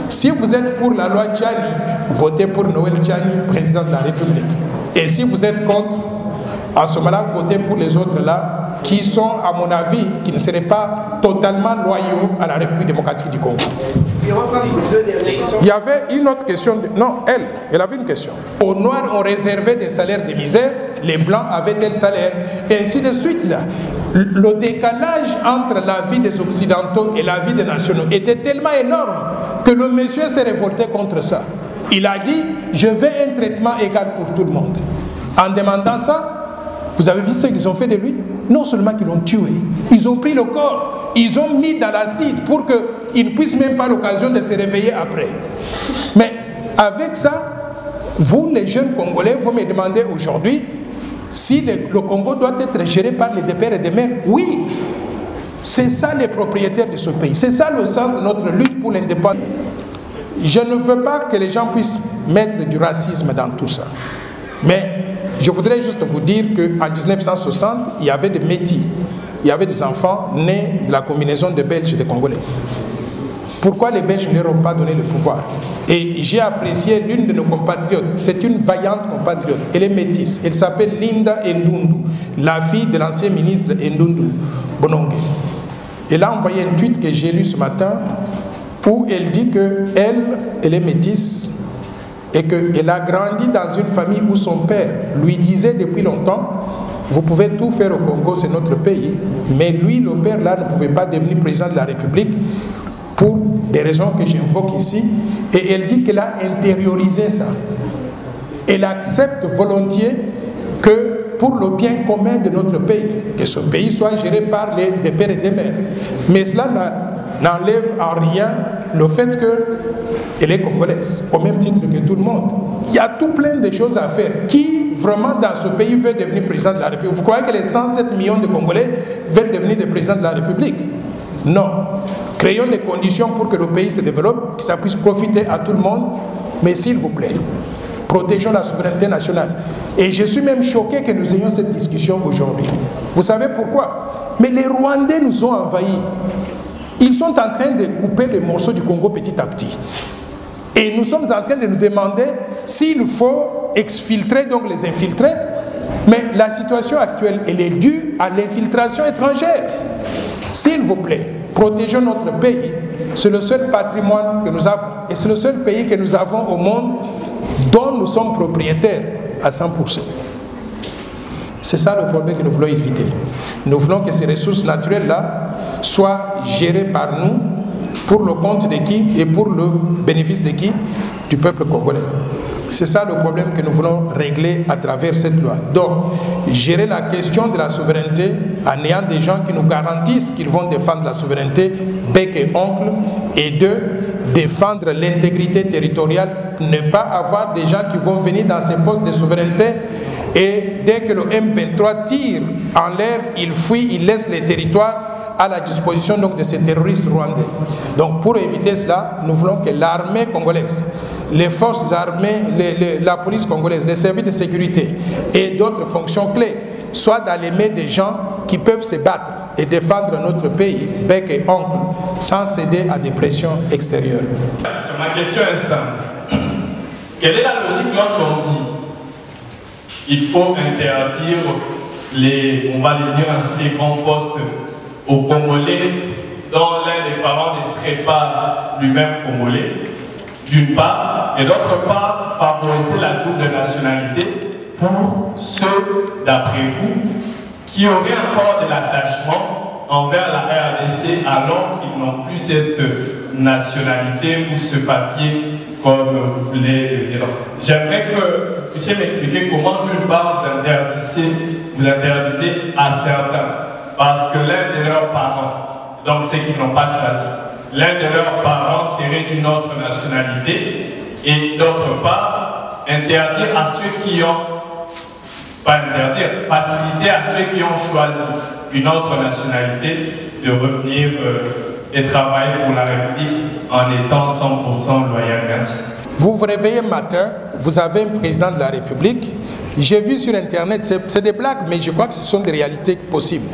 Si vous êtes pour la loi Tchani, votez pour Noël Tchani, président de la République. Et si vous êtes contre, en ce moment-là, votez pour les autres là, qui sont, à mon avis, qui ne seraient pas totalement loyaux à la République démocratique du Congo. Il y avait une autre question. Non, elle avait une question. Aux Noirs, on réservait des salaires de misère, les Blancs avaient tel salaire, et ainsi de suite. Là. Le décalage entre la vie des Occidentaux et la vie des nationaux était tellement énorme que le monsieur s'est révolté contre ça. Il a dit, je veux un traitement égal pour tout le monde. En demandant ça, vous avez vu ce qu'ils ont fait de lui? Non seulement qu'ils l'ont tué, ils ont pris le corps, ils ont mis dans l'acide pour qu'il ne puisse même pas l'occasion de se réveiller après. Mais avec ça, vous les jeunes Congolais, vous me demandez aujourd'hui si le Congo doit être géré par les pères et des mères. Oui, c'est ça les propriétaires de ce pays, c'est ça le sens de notre lutte pour l'indépendance. Je ne veux pas que les gens puissent mettre du racisme dans tout ça. Mais je voudrais juste vous dire qu'en 1960, il y avait des métis. Il y avait des enfants nés de la combinaison de Belges et de Congolais. Pourquoi les Belges ne leur ont pas donné le pouvoir? Et j'ai apprécié l'une de nos compatriotes. C'est une vaillante compatriote. Elle est métisse. Elle s'appelle Linda Ndundu, la fille de l'ancien ministre Ndundu Bonongue. Elle a envoyé un tweet que j'ai lu ce matin où elle dit qu'elle est métisse et qu'elle a grandi dans une famille où son père lui disait depuis longtemps, vous pouvez tout faire au Congo, c'est notre pays, mais lui, le père là, ne pouvait pas devenir président de la République pour des raisons que j'invoque ici, et elle dit qu'elle a intériorisé ça. Elle accepte volontiers que pour le bien commun de notre pays, que ce pays soit géré par des pères et des mères. Mais cela n'enlève en rien le fait qu'elle est congolaise, au même titre que tout le monde. Il y a tout plein de choses à faire. Qui vraiment dans ce pays veut devenir président de la République? Vous croyez que les 107 millions de Congolais veulent devenir des présidents de la République? Non. Créons des conditions pour que le pays se développe, que ça puisse profiter à tout le monde, mais s'il vous plaît, protégeons la souveraineté nationale. Et je suis même choqué que nous ayons cette discussion aujourd'hui. Vous savez pourquoi? Mais les Rwandais nous ont envahis. Ils sont en train de couper les morceaux du Congo petit à petit. Et nous sommes en train de nous demander s'il faut exfiltrer, donc les infiltrer. Mais la situation actuelle, elle est due à l'infiltration étrangère. S'il vous plaît, protégeons notre pays. C'est le seul patrimoine que nous avons. Et c'est le seul pays que nous avons au monde dont nous sommes propriétaires à 100%. C'est ça le problème que nous voulons éviter. Nous voulons que ces ressources naturelles-là soient gérées par nous pour le compte de qui et pour le bénéfice de qui? Du peuple congolais. C'est ça le problème que nous voulons régler à travers cette loi. Donc, gérer la question de la souveraineté en ayant des gens qui nous garantissent qu'ils vont défendre la souveraineté, bec et oncle, et deux, défendre l'intégrité territoriale, ne pas avoir des gens qui vont venir dans ces postes de souveraineté et dès que le M23 tire en l'air, il fuit, il laisse les territoires à la disposition donc, de ces terroristes rwandais. Donc pour éviter cela, nous voulons que l'armée congolaise, les forces armées, la police congolaise, les services de sécurité et d'autres fonctions clés soient dans les mains des gens qui peuvent se battre et défendre notre pays, bec et oncle, sans céder à des pressions extérieures. Ma question est simple. Quelle est la logique lorsqu'on dit qu'il faut interdire les, on va le dire ainsi, les grands postes aux Congolais dont l'un des parents ne serait pas lui-même Congolais, d'une part, et d'autre part, favoriser la double nationalité pour ceux, d'après vous, qui auraient encore de l'attachement envers la RDC alors qu'ils n'ont plus cette nationalité ou ce papier comme vous voulez le dire. J'aimerais que vous puissiez m'expliquer comment d'une part vous interdisez à certains, parce que l'un de leurs parents, donc ceux qui n'ont pas choisi, l'un de leurs parents serait d'une autre nationalité, et d'autre part, interdire à ceux qui ont, pas interdire, faciliter à ceux qui ont choisi une autre nationalité de revenir et travailler pour la République en étant 100% loyal. Merci. Vous vous réveillez matin, vous avez un président de la République. J'ai vu sur Internet, c'est des blagues, mais je crois que ce sont des réalités possibles.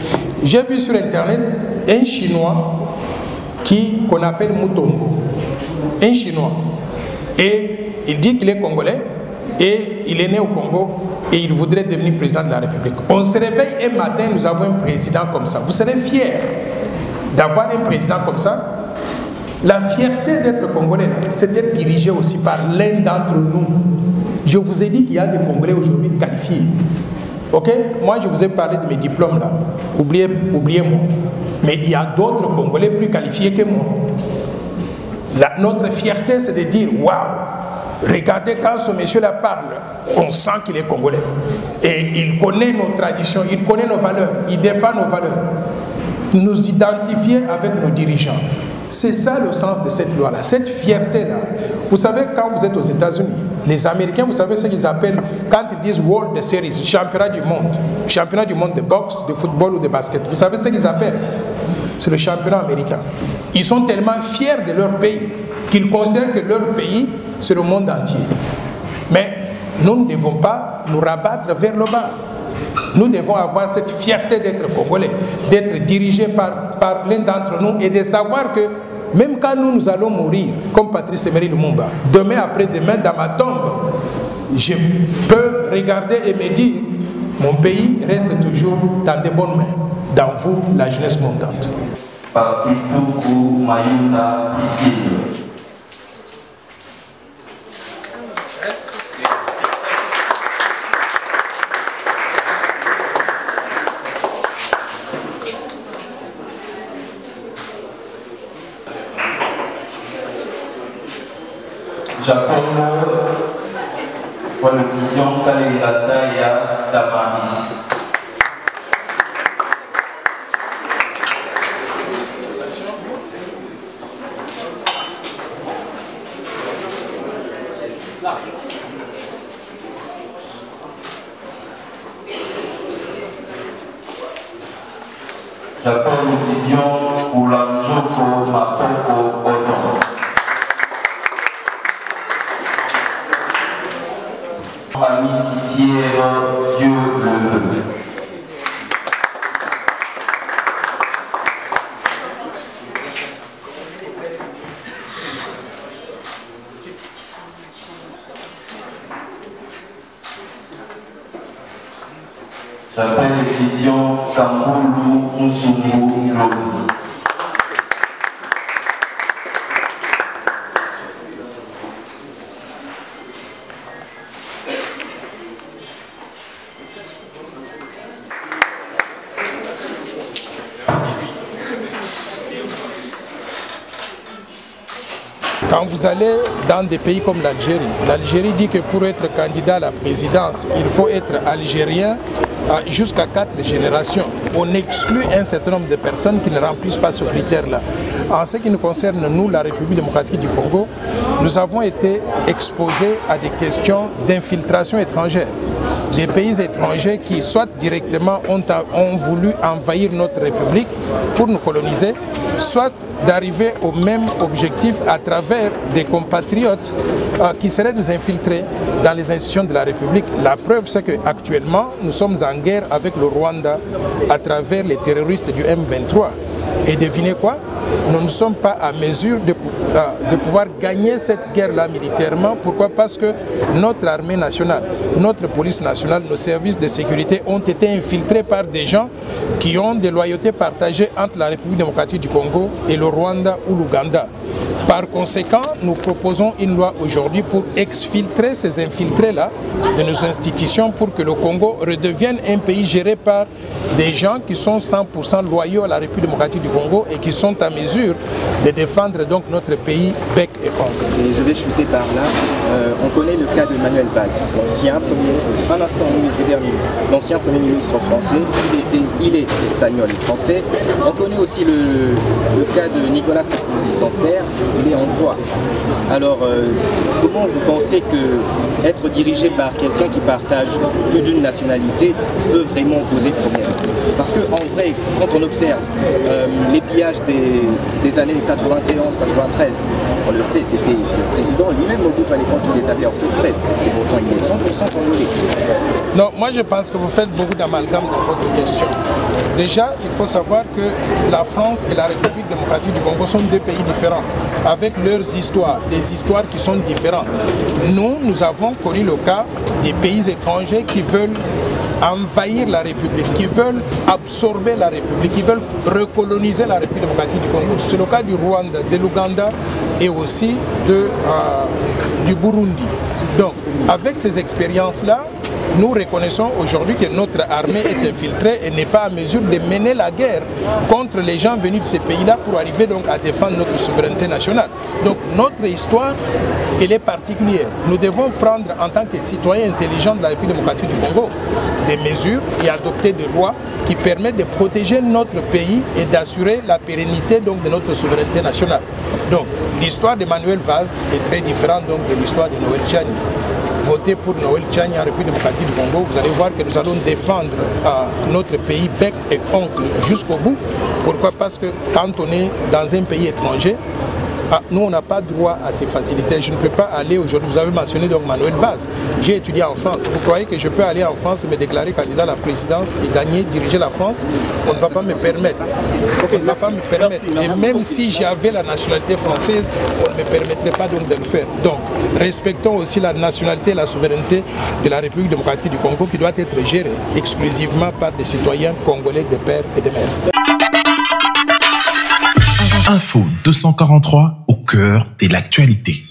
J'ai vu sur Internet un Chinois qu'on appelle Mutombo. Un Chinois. Et il dit qu'il est Congolais et il est né au Congo et il voudrait devenir président de la République. On se réveille un matin, nous avons un président comme ça. Vous serez fiers d'avoir un président comme ça. La fierté d'être Congolais, c'est d'être dirigé aussi par l'un d'entre nous. Je vous ai dit qu'il y a des Congolais aujourd'hui qualifiés. Ok? Moi, je vous ai parlé de mes diplômes là. Oubliez-moi. Mais il y a d'autres Congolais plus qualifiés que moi. Notre fierté, c'est de dire, waouh, regardez quand ce monsieur-là parle, on sent qu'il est Congolais. Et il connaît nos traditions, il connaît nos valeurs, il défend nos valeurs. Nous identifier avec nos dirigeants. C'est ça le sens de cette loi-là, cette fierté-là. Vous savez, quand vous êtes aux États-Unis, les Américains, vous savez ce qu'ils appellent, quand ils disent World Series, championnat du monde de boxe, de football ou de basket. Vous savez ce qu'ils appellent? C'est le championnat américain. Ils sont tellement fiers de leur pays qu'ils considèrent que leur pays, c'est le monde entier. Mais nous ne devons pas nous rabattre vers le bas. Nous devons avoir cette fierté d'être Congolais, d'être dirigés par l'un d'entre nous et de savoir que même quand nous allons mourir, comme Patrice Emery Lumumba, demain après-demain, dans ma tombe, je peux regarder et me dire, mon pays reste toujours dans de bonnes mains, dans vous, la jeunesse montante. Jacob, pour l'étudiant Kalengata Damaris. nous disions pour la Njoko Mapoko Odon. Ami citière, Dieu le veut. J'appelle l'étudiant Kamboulou Nsoumou Lobi. Quand vous allez dans des pays comme l'Algérie, l'Algérie dit que pour être candidat à la présidence, il faut être algérien jusqu'à 4 générations. On exclut un certain nombre de personnes qui ne remplissent pas ce critère-là. En ce qui nous concerne, nous, la République démocratique du Congo, nous avons été exposés à des questions d'infiltration étrangère. Des pays étrangers qui, soit directement, ont voulu envahir notre République pour nous coloniser, soit d'arriver au même objectif à travers des compatriotes qui seraient des infiltrés dans les institutions de la République. La preuve, c'est qu'actuellement, nous sommes en guerre avec le Rwanda à travers les terroristes du M23. Et devinez quoi? Nous ne sommes pas à mesure de pouvoir gagner cette guerre-là militairement. Pourquoi? Parce que notre armée nationale, notre police nationale, nos services de sécurité ont été infiltrés par des gens qui ont des loyautés partagées entre la République démocratique du Congo et le Rwanda ou l'Ouganda. Par conséquent, nous proposons une loi aujourd'hui pour exfiltrer ces infiltrés-là de nos institutions pour que le Congo redevienne un pays géré par des gens qui sont 100% loyaux à la République démocratique du Congo et qui sont en mesure de défendre donc notre pays bec et ongle. Et je vais chuter par là. On connaît le cas de Manuel Valls, l'ancien Premier ministre français. Il est espagnol et français. On connaît aussi le cas de Nicolas Sarkozy, son père. Il est hongrois. Alors, comment vous pensez que être dirigé par quelqu'un qui partage plus d'une nationalité peut vraiment poser problème? Parce qu'en vrai, quand on observe les pillages des années 91-93, on le sait, c'était le président lui-même au bout à l'époque qui les avait orchestrés. Et pourtant, il est 100% congolais. Non, moi je pense que vous faites beaucoup d'amalgame dans votre question. Déjà, il faut savoir que la France et la République démocratique du Congo sont deux pays différents, avec leurs histoires, des histoires qui sont différentes. Nous avons connu le cas des pays étrangers qui veulent envahir la République, qui veulent absorber la République, qui veulent recoloniser la République démocratique du Congo. C'est le cas du Rwanda, de l'Ouganda et aussi du Burundi. Donc, avec ces expériences-là, nous reconnaissons aujourd'hui que notre armée est infiltrée et n'est pas à mesure de mener la guerre contre les gens venus de ces pays-là pour arriver donc à défendre notre souveraineté nationale. Donc notre histoire, elle est particulière. Nous devons prendre en tant que citoyens intelligents de la République démocratique du Congo des mesures et adopter des lois qui permettent de protéger notre pays et d'assurer la pérennité donc, de notre souveraineté nationale. Donc l'histoire d'Emmanuel Valls est très différente donc, de l'histoire de Noël Tchani. Voter pour Noël Tchani en République démocratique du Congo, vous allez voir que nous allons défendre notre pays bec et ongle jusqu'au bout. Pourquoi? Parce que quand on est dans un pays étranger, nous, on n'a pas droit à ces facilités. Je ne peux pas aller aujourd'hui, vous avez mentionné donc Manuel Valls. J'ai étudié en France. Vous croyez que je peux aller en France et me déclarer candidat à la présidence et gagner, diriger la France? On ne va pas me permettre. On ne va pas me permettre. Et même si j'avais la nationalité française, on ne me permettrait pas donc de le faire. Donc, respectons aussi la nationalité et la souveraineté de la République démocratique du Congo qui doit être gérée exclusivement par des citoyens congolais de père et de mère. Info 243 au cœur de l'actualité.